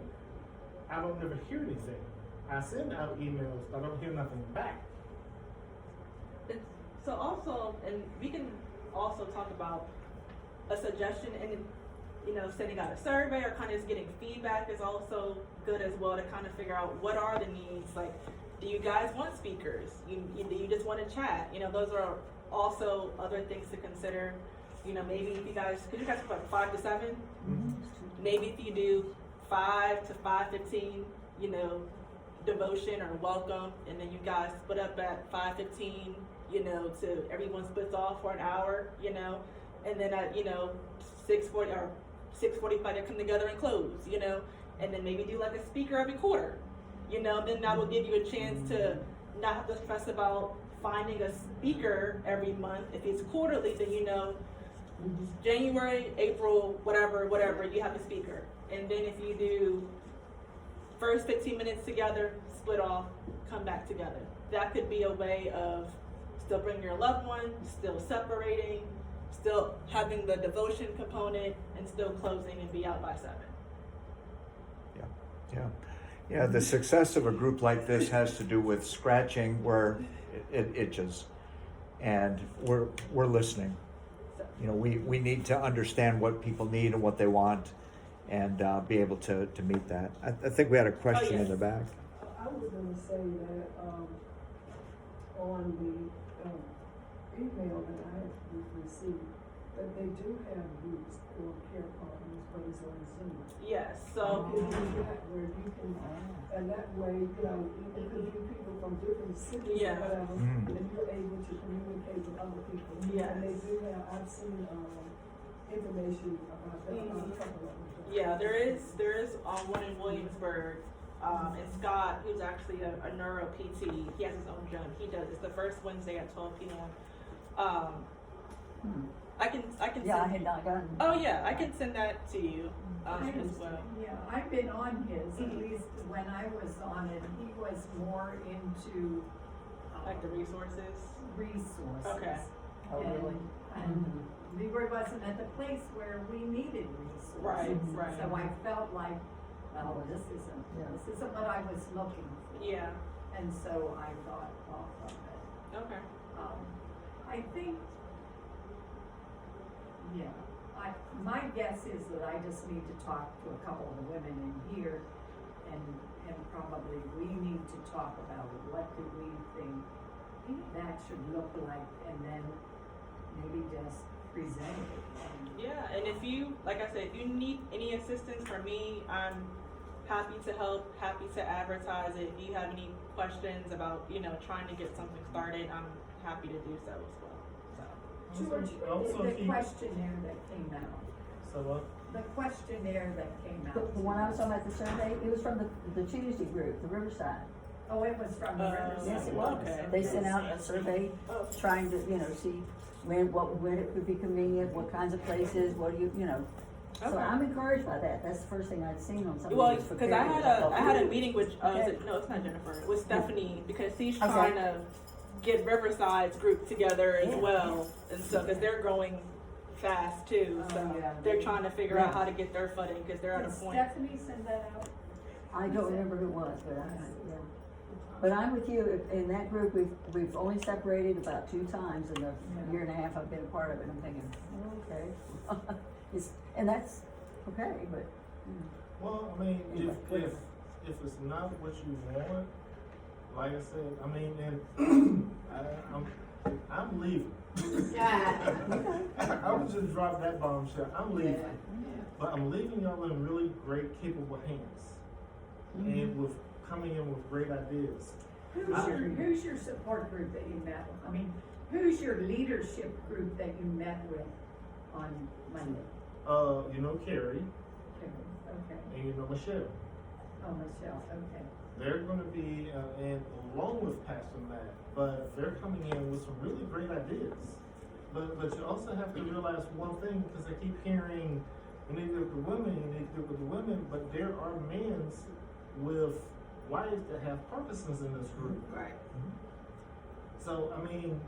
I don't never hear anything. I send out emails, I don't hear nothing back. So also, and we can also talk about a suggestion, and sending out a survey or kind of just getting feedback is also good as well, to kind of figure out what are the needs. Like, do you guys want speakers? Do you just want to chat? Those are also other things to consider. Maybe if you guys, could you guys put like 5 to 7? Mm-hmm. Maybe if you do 5 to 5:15, devotion or welcome, and then you guys split up at 5:15, to everyone splits off for an hour, and then at 6:40 or 6:45 they come together and close, and then maybe do like a speaker every quarter, then that will give you a chance to not have to stress about finding a speaker every month. If it's quarterly, then January, April, whatever, you have a speaker. And then if you do first 15 minutes together, split off, come back together. That could be a way of still bringing your loved one, still separating, still having the devotion component, and still closing and be out by 7. Yeah, the success of a group like this has to do with scratching where it itches, and we're listening. We need to understand what people need and what they want, and be able to meet that. I think we had a question in the back. I was gonna say that, on the, email that I had received, that they do have groups for care partners, but it's on Zoom. Yes, So so it is that where you can, and that way, it could be people from different cities Yeah. or whatever, Mm. and you're able to communicate with other people. Yes. And they do have, I've seen, information about that, about a couple of them. yeah, there is one in Williamsburg, and Scott, who's actually a neuro PT, he has his own gym. He does, it's the first Wednesday at 12 p.m. I can Yeah, I send, had not gotten. oh yeah, I can send that to you, as well. Yeah, I've been on his, at Mhm. least when I was on it, he was more into, Like the resources. resources. Okay. Oh, really? And we wasn't at the place where we needed resources. Right, right. So I felt like, well, Yeah. this isn't what I was looking for. Yeah, And so I got off of it. okay. I think, yeah, my guess is that I just need to talk to a couple of the women in here, and probably we need to talk about what do we think that should look like, and then maybe just present it. And Yeah, and if you, like I said, if you need any assistance from me, I'm happy to help, happy to advertise it. If you have any questions about, trying to get something started, I'm happy to do so as well. George, Also the keep- questionnaire that came out, So what? the questionnaire that came out. The one I was talking about, the survey, it was from the Tuesday group, the Riverside. Oh, it was from the Riverside. Yes, it was. Okay. They sent out a survey Oh. trying to, see when it would be convenient, what kinds of places, what do you know. So Okay. I'm encouraged by that. That's the first thing I'd seen on something. Well, that was because I prepared. had thought, I had a "Ooh." meeting with Okay. no, it's not Jennifer. It was Stephanie, because she's Okay. trying to get Riverside's group together as Yeah. well, and so because they're growing fast too, Oh, so yeah. they're trying to figure out Yeah. how to get their footing because they're at Did a point. Stephanie send that out? I don't remember who it was, but yeah. But I'm with you. In that group, we've only separated about 2 times in the year and a half I've been a part of it. I'm thinking, oh, okay, and that's okay, but. Well, I mean, Anyway, go ahead. if it's not what you want, like I said, I mean, and I'm leaving. I would just drop that bombshell. I'm leaving, but I'm leaving y'all in really great, capable hands, and with coming in with great ideas. Who's your support group that you met with? I mean, who's your leadership group that you met with on Monday? You know Carrie, Okay, and you know Michelle. oh, Michelle, okay. They're going to be, and along with Pastor Matt, but they're coming in with some really great ideas. But you also have to realize one thing, because I keep hearing, you need to do it with the women, you need to do it with the women, but there are men with wives that have Parkinson's in this group. Right. So, I mean,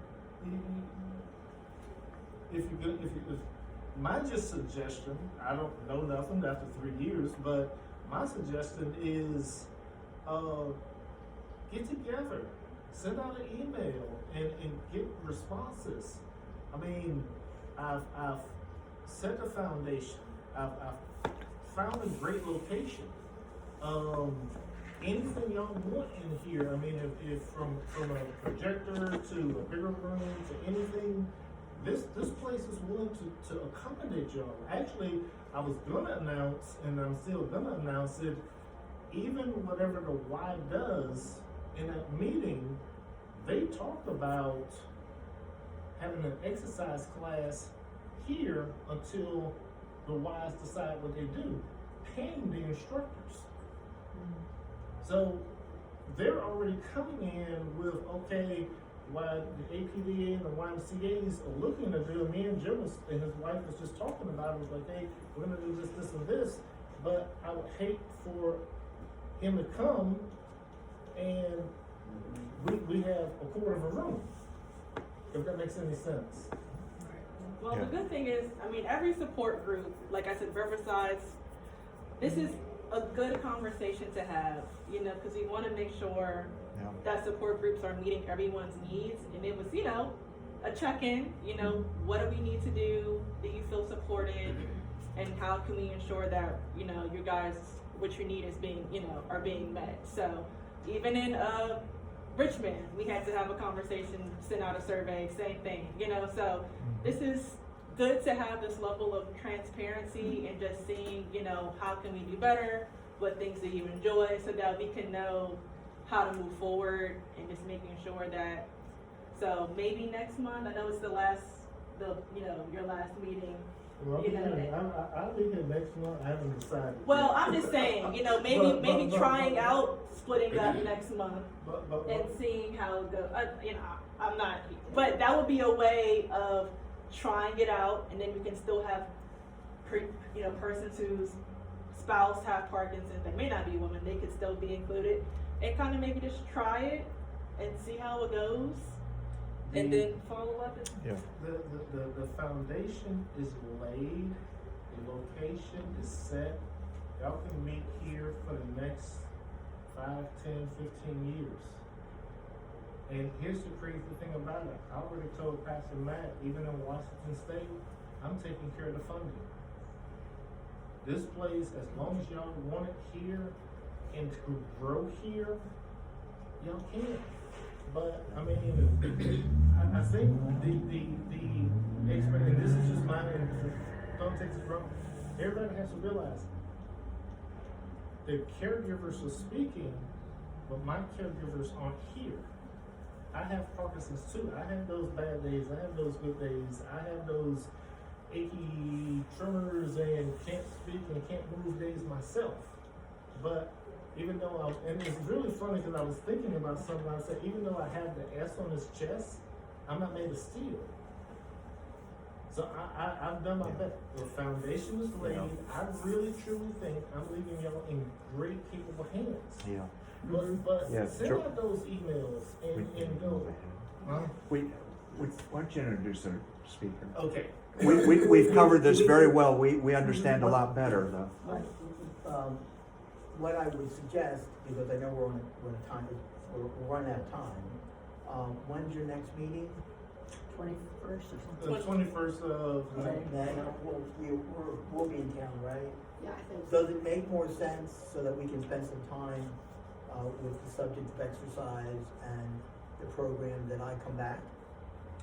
if my just suggestion, I don't know nothing after 3 years, but my suggestion is, get together, send out an email, and get responses. I mean, I've set a foundation. I've found a great location. Anything y'all want in here, I mean, if from a projector to a bigger room to anything, this place is willing to accommodate y'all. Actually, I was gonna announce, and I'm still gonna announce it, even whatever the Y does in that meeting, they talk about having an exercise class here until the Ys decide what they do, paying the instructors. So they're already coming in with, okay, while the APDA and the YMCAs are looking to do, me and Jim and his wife was just talking about it, was like, hey, we're gonna do this, this, and this, but I would hate for him to come and we have a quarter of a room, if that makes any sense. Well, Yeah. the good thing is, I mean, every support group, like I said, Riverside's, this is a good conversation to have, because we want to make sure Yeah. that support groups are meeting everyone's needs. And it was, a check-in, what do we need to do? Do you feel supported? And how can we ensure that, you guys, what you need is being, are being met? So even in Richmond, we had to have a conversation, send out a survey, same thing, so this is good to have this level of transparency and just seeing, how can we do better, what things do you enjoy, so that we can know how to move forward, and just making sure that, so maybe next month, I know it's your last meeting. Well, You know, I'll be here next month, I haven't decided. Well, I'm just saying, maybe But- trying out splitting up next month But- and seeing how it goes. I'm not, but that would be a way of trying it out, and then we can still have persons whose spouse have Parkinson's, they may not be women, they could still be included, and kind of maybe just try it and see how it goes, and then follow up. The foundation is laid, the location is set. Y'all can meet here for the next 5, 10, 15 years. And here's the crazy thing about it. I already told Pastor Matt, even in Washington State, I'm taking care of the funding. This place, as long as y'all want it here and to grow here, y'all can. But I mean, I think the expert, and this is just my, and don't take this wrong. Everybody has to realize the caregivers are speaking, but my caregivers aren't here. I have Parkinson's too. I have those bad days. I have those good days. I have those achy tremors and can't speak and can't move days myself. But even though and it's really funny because I was thinking about something. I said, even though I have the S on his chest, I'm not made of steel. So I've done my best. The foundation is laid. I really truly think I'm leaving y'all in great, capable hands. Yeah. But Yeah, send sure. out those emails and go. Huh? Why don't you introduce the speaker? Okay. We've covered this very well. We understand a lot better though. What I would suggest, because I know we're on a time, we're running out of time. When's your next meeting? 21st or The something. 21st of Then we'll be in town, right? Yeah, I think. Does it make more sense so that we can spend some time with the subject of exercise and the program that I come back?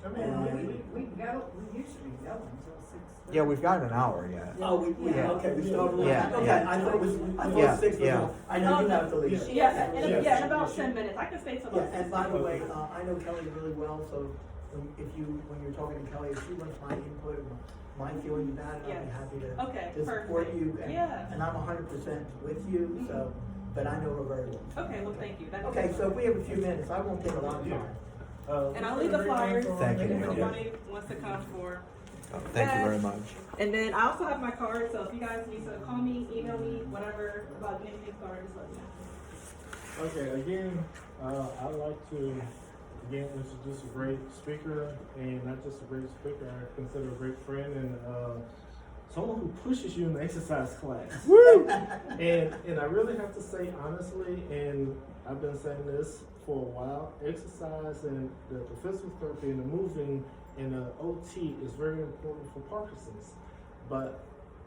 I mean, We usually go until 6:30. Yeah, we've got an hour yet. Oh, Yeah. okay, we start a little. Yeah, Okay, yeah. I thought Yeah, 6 was, yeah. I know you have to leave. Yeah, Yeah. in about 10 minutes. I can stay till Yeah, about and by the way, I know Kelly really well, so when you're talking to Kelly, if she wants my input, my feelings about it, I'll be Yes. happy to Okay, support perfect. you. Yeah. And I'm 100% with you, so, but I know her very well. Okay, well, thank you. That's Okay, so if we have a few minutes, I won't take a lot of time. And I'll leave the flyers. Thank you, If Naomi. anybody wants to come for. Thank you very much. And then I also have my card, so if you guys need to call me, email me, whatever, about getting things started, just let me know. Okay, again, I'd like to introduce a great speaker, and not just a great speaker, I consider a great friend and someone who pushes you in the exercise class. Woo! And I really have to say honestly, and I've been saying this for a while, exercise and the physical therapy and the moving and the OT is very important for Parkinson's. But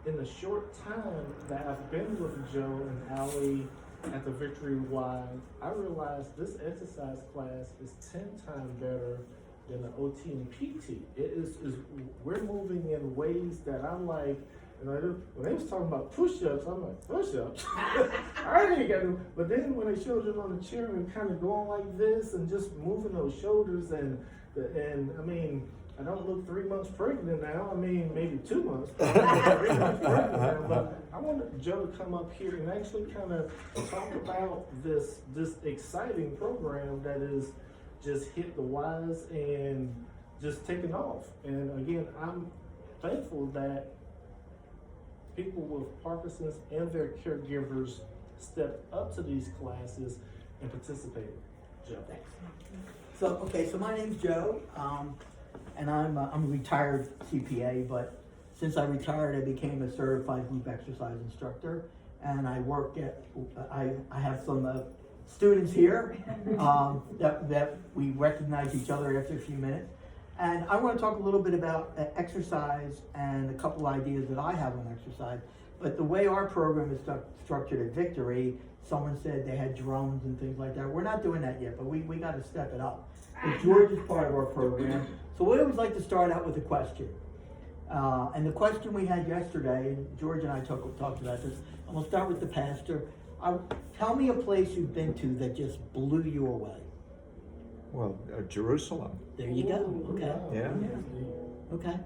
in the short time that I've been with Joe and Allie at the Victory Y, I realized this exercise class is 10 times better than the OT and PT. It is we're moving in ways that I'm like, when they was talking about push-ups, I'm like, push-ups? I ain't got to. But then when they showed you on the chair and kind of going like this and just moving those shoulders and I mean, I don't look 3 months pregnant now. I mean, maybe 2 months. But I'm 3 months pregnant now. But I wanted Joe to come up here and actually kind of talk about this exciting program that is just hit the wise and just taking off. And again, I'm thankful that people with Parkinson's and their caregivers stepped up to these classes and participated. Joe. Thanks. So my name's Joe, and I'm a retired CPA, but since I retired, I became a certified group exercise instructor, and I work at, I have some students here that we recognize each other after a few minutes. And I want to talk a little bit about exercise and a couple ideas that I have on exercise. But the way our program is structured at Victory, someone said they had drones and things like that. We're not doing that yet, but we got to step it up. But George is part of our program. So we always like to start out with a question. And the question we had yesterday, George and I talked about this, and we'll start with the pastor. Tell me a place you've been to that just blew you away. Well, Jerusalem. There you go. Okay. Yeah. Okay.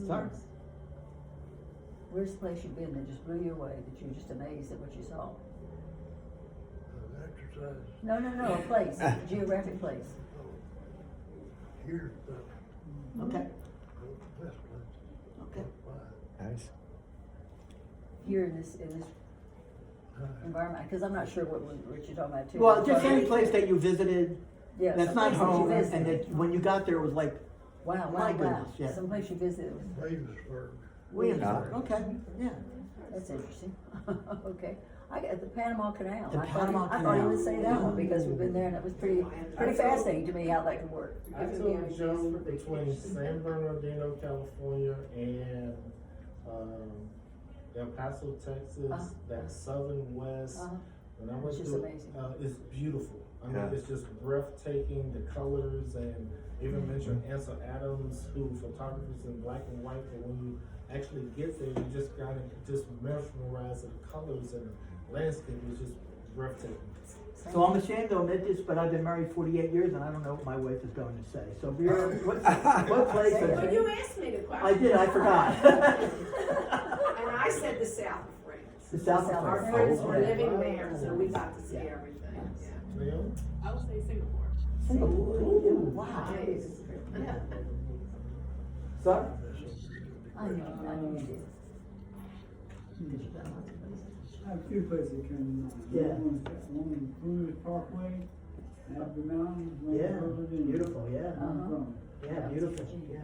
Sorry. Where's the place you've been that just blew you away, that you're just amazed at what you saw? Exercise No, a place, a geographic place. here, Okay. Okay. Nice. Here in this environment, cause I'm not sure what you're talking about too. Well, just any place that you visited, Yeah, that's not someplace that you home, and visited. that when you got there, it was like, Wow, my wow, wow. goodness, yeah. Someplace you visited was, Williamsburg, okay, yeah. that's interesting. Okay. I got the Panama Canal. The I Panama thought you Canal. would say that one because we've been there and it was pretty fascinating to me how that could work. I told Joe between San Bernardino, California and, El Paso, Texas, that southern west. Uh-huh. When I went Which is through it, amazing. it's beautiful. I mean, Yeah. it's just breathtaking, the colors, and even mentioned Ansel Adams, who photographers in black and white, but when you actually get there, you just kind of just mesmerize the colors and the landscape is just breathtaking. So I'm ashamed to admit this, but I've been married 48 years and I don't know what my wife is going to say. So Vera, what place? Well, you asked me the question. I did, I forgot. And I said the south of France. The south of Our France. friends were living there, so we got to see everything, yeah. Leo? I would say Singapore. Ooh, wow. Nice. Son? I knew you did. I have two places came to mind. Yeah. One is Blue Parkway, up the mountain, one Yeah, further than. beautiful, yeah. From. Yeah, beautiful, yeah.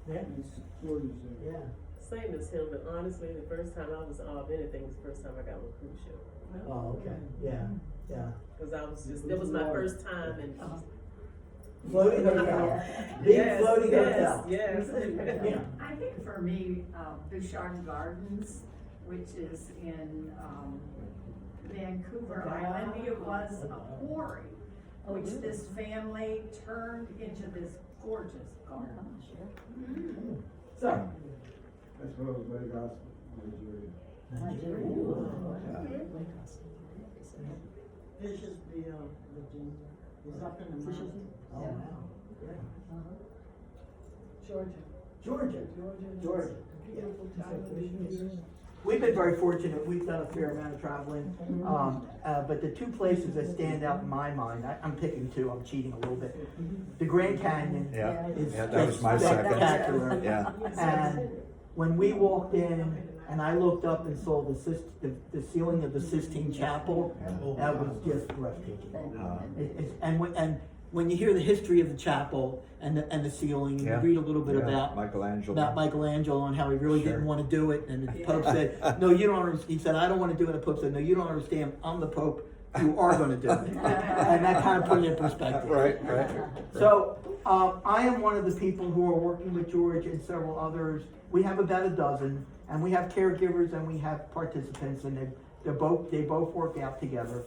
Yeah, It's gorgeous there. yeah. Same as him, but honestly, the first time I was of anything was the first time I got on a cruise ship. Oh, okay, yeah, yeah. Cause I was just, it was my first time and. Floating hotel. Big Yes, floating yes, hotel. yes. Yeah. I think for me, Bouchard Gardens, which is in, Vancouver Island, it was a quarry, which this family turned into this gorgeous garden. So. That's what I was very gospel, Nigeria. This is the, Virginia, it's up in the mountains. Oh, wow. Yeah. Georgia. Georgia. Georgia. Beautiful time. We've been very fortunate. We've done a fair amount of traveling. But the two places that stand out in my mind, I'm picking two, I'm cheating a little bit. The Grand Canyon Yeah, is yeah, that was just my second. spectacular. Yeah. And when we walked in and I looked up and saw the ceiling of the Sistine Chapel, that was just breathtaking. And when you hear the history of the chapel and the ceiling, you Yeah. read a little bit Yeah, about Michelangelo and how he really Sure. didn't want to do it. And the Pope said, no, you don't understand. He said, I don't want to do it. And the Pope said, no, you don't understand. I'm the Pope. You are going to do it. And that kind of put it in perspective. Right. So I am one of the people who are working with George and several others. We have about a dozen, and we have caregivers and we have participants, and they both work out together.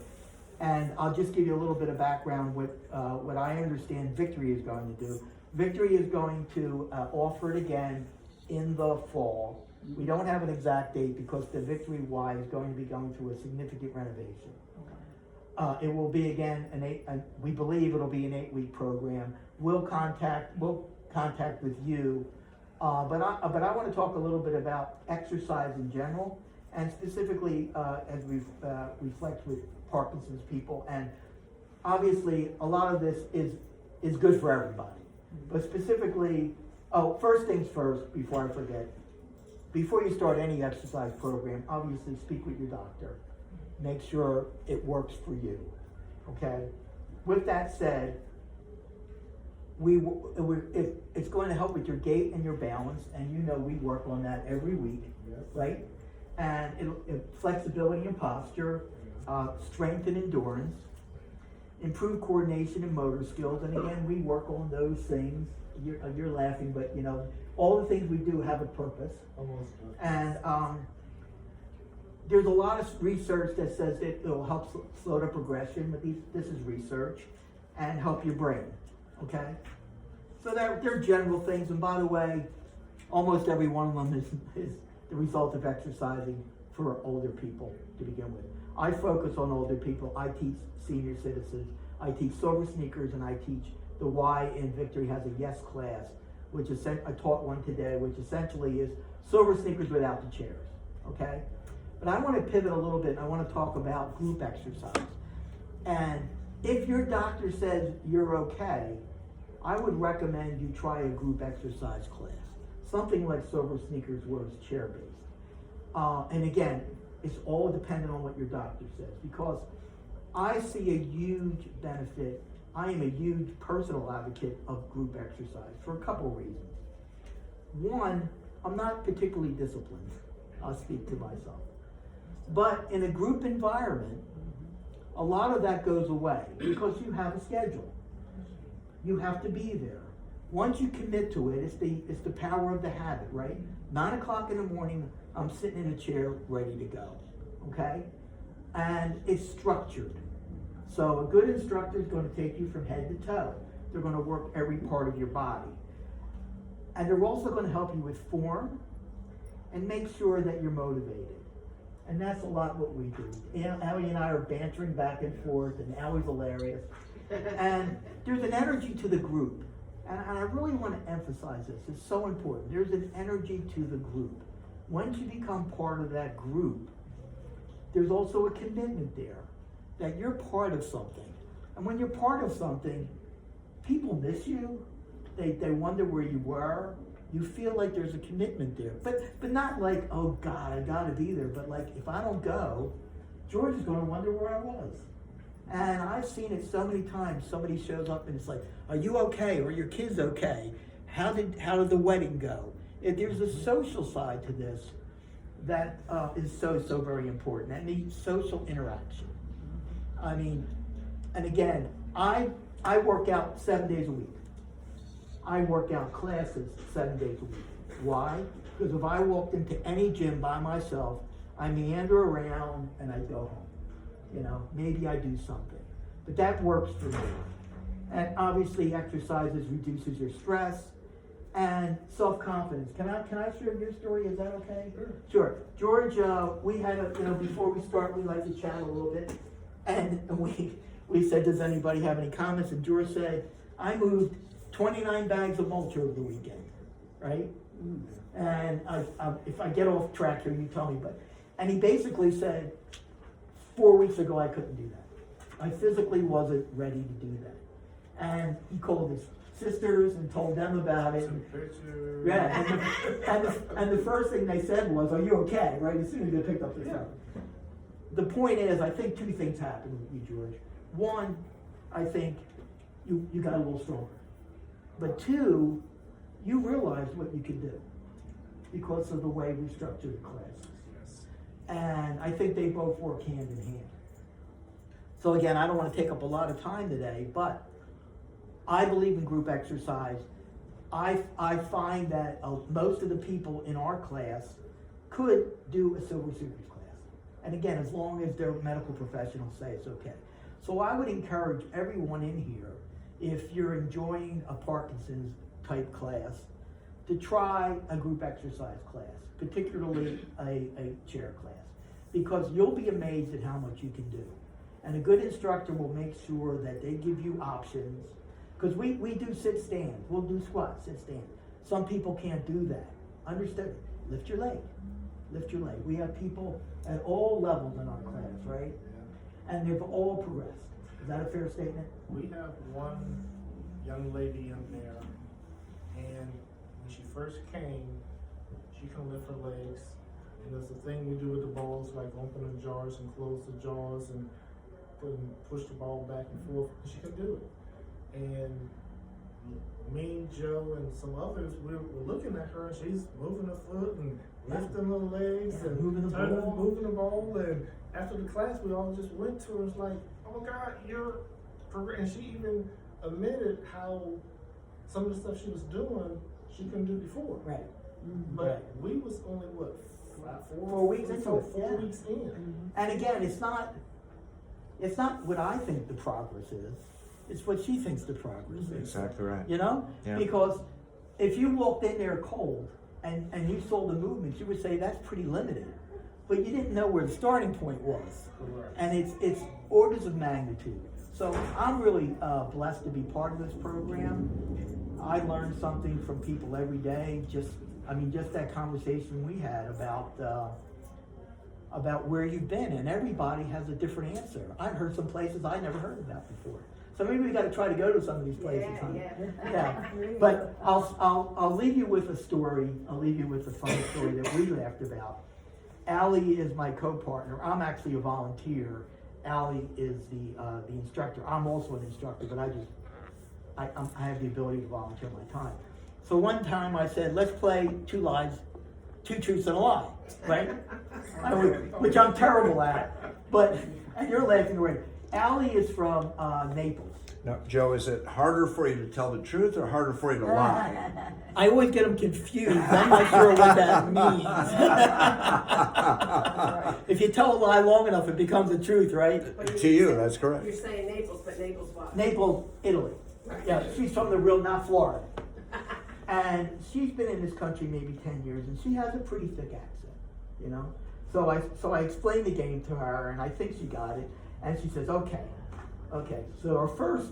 And I'll just give you a little bit of background what I understand Victory is going to do. Victory is going to offer it again in the fall. We don't have an exact date because the Victory Y is going to be going through a significant renovation. It will be again we believe it'll be an 8-week program. We'll contact with you, but I want to talk a little bit about exercise in general, and specifically as we reflect with Parkinson's people. And obviously, a lot of this is good for everybody, but specifically, first things first, before I forget, before you start any exercise program, obviously speak with your doctor. Make sure it works for you, okay? With that said, it's going to help with your gait and your balance, and you know we work on that every week, right? And flexibility and posture, strength and endurance, improve coordination and motor skills, and again, we work on those things. You're laughing, but you know, all the things we do have a purpose. And there's a lot of research that says that it'll help slow the progression, but this is research, and help your brain, okay? So they're general things, and by the way, almost every one of them is the result of exercising for older people to begin with. I focus on older people. I teach senior citizens. I teach silver sneakers, and I teach the Y in Victory has a yes class, which is, I taught one today, which essentially is silver sneakers without the chairs, okay? But I want to pivot a little bit, and I want to talk about group exercise. And if your doctor says you're okay, I would recommend you try a group exercise class. something like Silver Sneakers was chair-based. And again, it's all dependent on what your doctor says, because I see a huge benefit. I am a huge personal advocate of group exercise for a couple of reasons. One, I'm not particularly disciplined. I'll speak to myself. But in a group environment, a lot of that goes away because you have a schedule. You have to be there. Once you commit to it, it's the power of the habit, right? 9 o'clock in the morning, I'm sitting in a chair ready to go, okay? And it's structured. So a good instructor is going to take you from head to toe. They're going to work every part of your body. And they're also going to help you with form and make sure that you're motivated. And that's a lot what we do. You know, Allie and I are bantering back and forth, and Allie's hilarious. And there's an energy to the group. And I really want to emphasize this. It's so important. There's an energy to the group. Once you become part of that group, there's also a commitment there that you're part of something. And when you're part of something, people miss you. They wonder where you were. You feel like there's a commitment there. But not like, oh God, I gotta be there. But like, if I don't go, George is gonna wonder where I was. And I've seen it so many times. Somebody shows up and it's like, are you okay? Or your kids okay? How did the wedding go? There's a social side to this that is so very important. And the social interaction. I mean, and again, I work out 7 days a week. I work out classes 7 days a week. Why? Because if I walked into any gym by myself, I meander around and I go home. You know, maybe I do something. But that works for me. And obviously exercises reduces your stress and self-confidence. Can I share your story? Is that okay? Sure. George, we had before we start, we like to chat a little bit. And we said, does anybody have any comments? And George said, I moved 29 bags of mulch over the weekend, right? And if I get off track here, you tell me. And he basically said, 4 weeks ago I couldn't do that. I physically wasn't ready to do that. And he called his sisters and told them about it. Yeah, and the first thing they said was, are you okay? Right, as soon as they picked up the phone. The point is, I think two things happened with you, George. One, I think you got a little stronger. But two, you realized what you could do because of the way we structured the classes. And I think they both work hand in hand. So again, I don't want to take up a lot of time today, but I believe in group exercise. I find that most of the people in our class could do a Silver Sneakers class. And again, as long as their medical professionals say it's okay. So I would encourage everyone in here, if you're enjoying a Parkinson's type class, to try a group exercise class, particularly a chair class, because you'll be amazed at how much you can do. And a good instructor will make sure that they give you options, because we do sit stand, we'll do squats, sit stand. Some people can't do that. Understood? Lift your leg, lift your leg. We have people at all levels in our class, right? And they've all progressed. Is that a fair statement? We have one young lady in there, and when she first came, she couldn't lift her legs. And there's a thing we do with the balls, like open the jars and close the jaws and push the ball back and forth. And she couldn't do it. And me, Joe, and some others, we're looking at her, and she's moving her foot and lifting her legs and moving the ball. And after the class, we all just went to her and was like, oh my God, you're progressing. And she even admitted how some of the stuff she was doing, she couldn't do before. Right. But we was only, what, 4 weeks into it. 4 weeks in. And again, it's not what I think the progress is. It's what she thinks the progress is. Exactly right. You know? Yeah. Because if you walked in there cold and you saw the movements, you would say that's pretty limited. But you didn't know where the starting point was. Correct. And it's orders of magnitude. So I'm really blessed to be part of this program. I learn something from people every day. Just that conversation we had about where you've been, and everybody has a different answer. I've heard some places I never heard about before. So maybe we gotta try to go to some of these places, huh? Yeah. Yeah, but I'll leave you with a story. I'll leave you with a funny story that we laughed about. Allie is my co-partner. I'm actually a volunteer. Allie is the instructor. I'm also an instructor, but I have the ability to volunteer my time. So one time I said, let's play 2 lies, 2 truths and a lie, right? Which I'm terrible at, but, and you're laughing already. Allie is from Naples. Now, Joe, is it harder for you to tell the truth or harder for you to lie? I always get them confused. I'm not sure what that means. If you tell a lie long enough, it becomes the truth, right? To you, that's correct. You're saying Naples, but Naples what? Naples, Italy. Yeah, she's from the real, not Florida. And she's been in this country maybe 10 years, and she has a pretty thick accent, you know? So I explained the game to her, and I think she got it, and she says, okay. So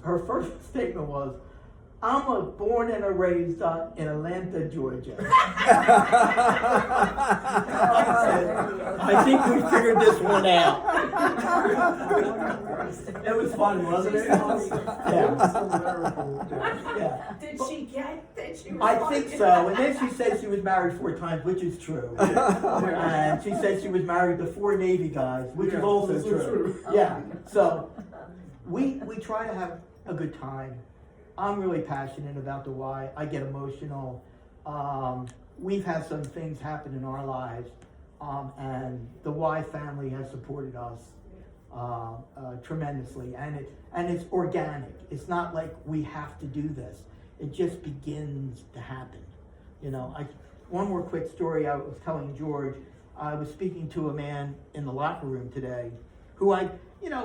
her first statement was, I'm born and raised in Atlanta, Georgia. I think we figured this one out. It was funny, wasn't it? Yeah. Did she get that she was I think so. And then she said she was married 4 times, which is true. And she said she was married to 4 Navy guys, which is also true. Yeah. So we try to have a good time. I'm really passionate about the why. I get emotional. We've had some things happen in our lives, and the Y family has supported us tremendously, and it's organic. It's not like we have to do this. It just begins to happen. You know, one more quick story I was telling George. I was speaking to a man in the locker room today, who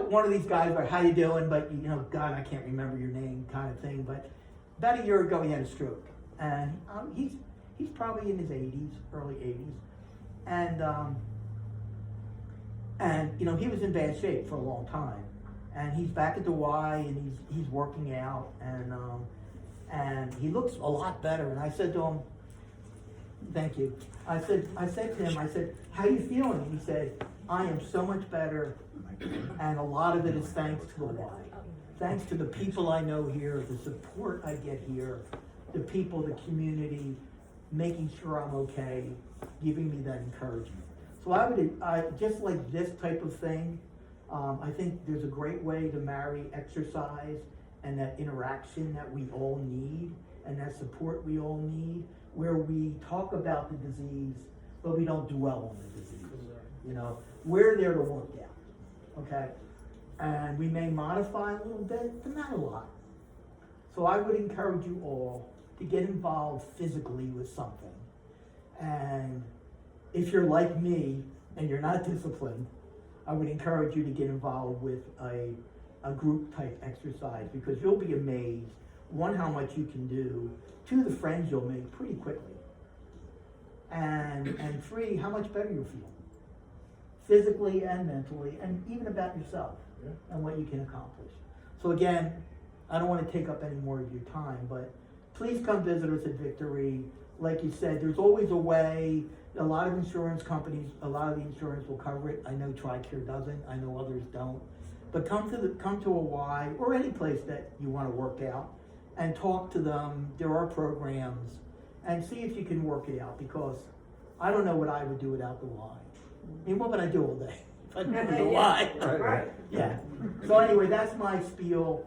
one of these guys are, how you doing? But, God, I can't remember your name kind of thing. But about a year ago, he had a stroke. And he's probably in his 80s, early 80s. And he was in bad shape for a long time. And he's back at the Y, and he's working out. And he looks a lot better. And I said to him, thank you. I said to him, how you feeling? And he said, I am so much better. And a lot of it is thanks to the Y. Thanks to the people I know here, the support I get here, the people, the community, making sure I'm okay, giving me that encouragement. So I just like this type of thing, I think there's a great way to marry exercise and that interaction that we all need and that support we all need, where we talk about the disease, but we don't dwell on the disease. We're there to work out, okay? And we may modify a little bit, but not a lot. So I would encourage you all to get involved physically with something. And if you're like me and you're not disciplined, I would encourage you to get involved with a group type exercise, because you'll be amazed, 1, how much you can do, 2, the friends you'll make pretty quickly, and 3, how much better you'll feel, physically and mentally, and even about yourself and what you can accomplish. So again, I don't want to take up any more of your time, but please come visit us at Victory. Like you said, there's always a way. A lot of insurance companies, a lot of the insurance will cover it. I know TRICARE doesn't. I know others don't. But come to a Y or any place that you want to work out and talk to them. There are programs, and see if you can work it out, because I don't know what I would do without the Y. I mean, what would I do all day if I didn't do the Y? Right. Yeah. So anyway, that's my spiel.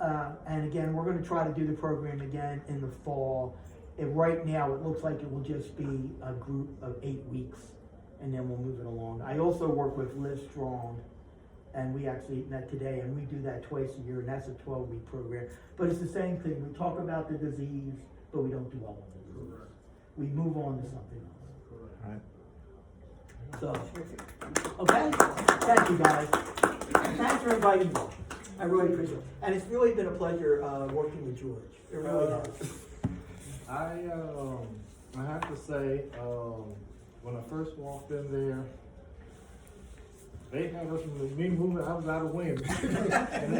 And again, we're going to try to do the program again in the fall. And right now, it looks like it will just be a group of 8 weeks, and then we'll move it along. I also work with Live Strong, and we actually met today, and we do that twice a year, and that's a 12-week program. But it's the same thing. We talk about the disease, but we don't dwell on the disease. We move on to something else. Right. So, okay? Thank you, guys. Thanks for inviting me. I really appreciate it. And it's really been a pleasure working with George. It really has. I have to say, when I first walked in there, they had us, me moving, I was out of wind. And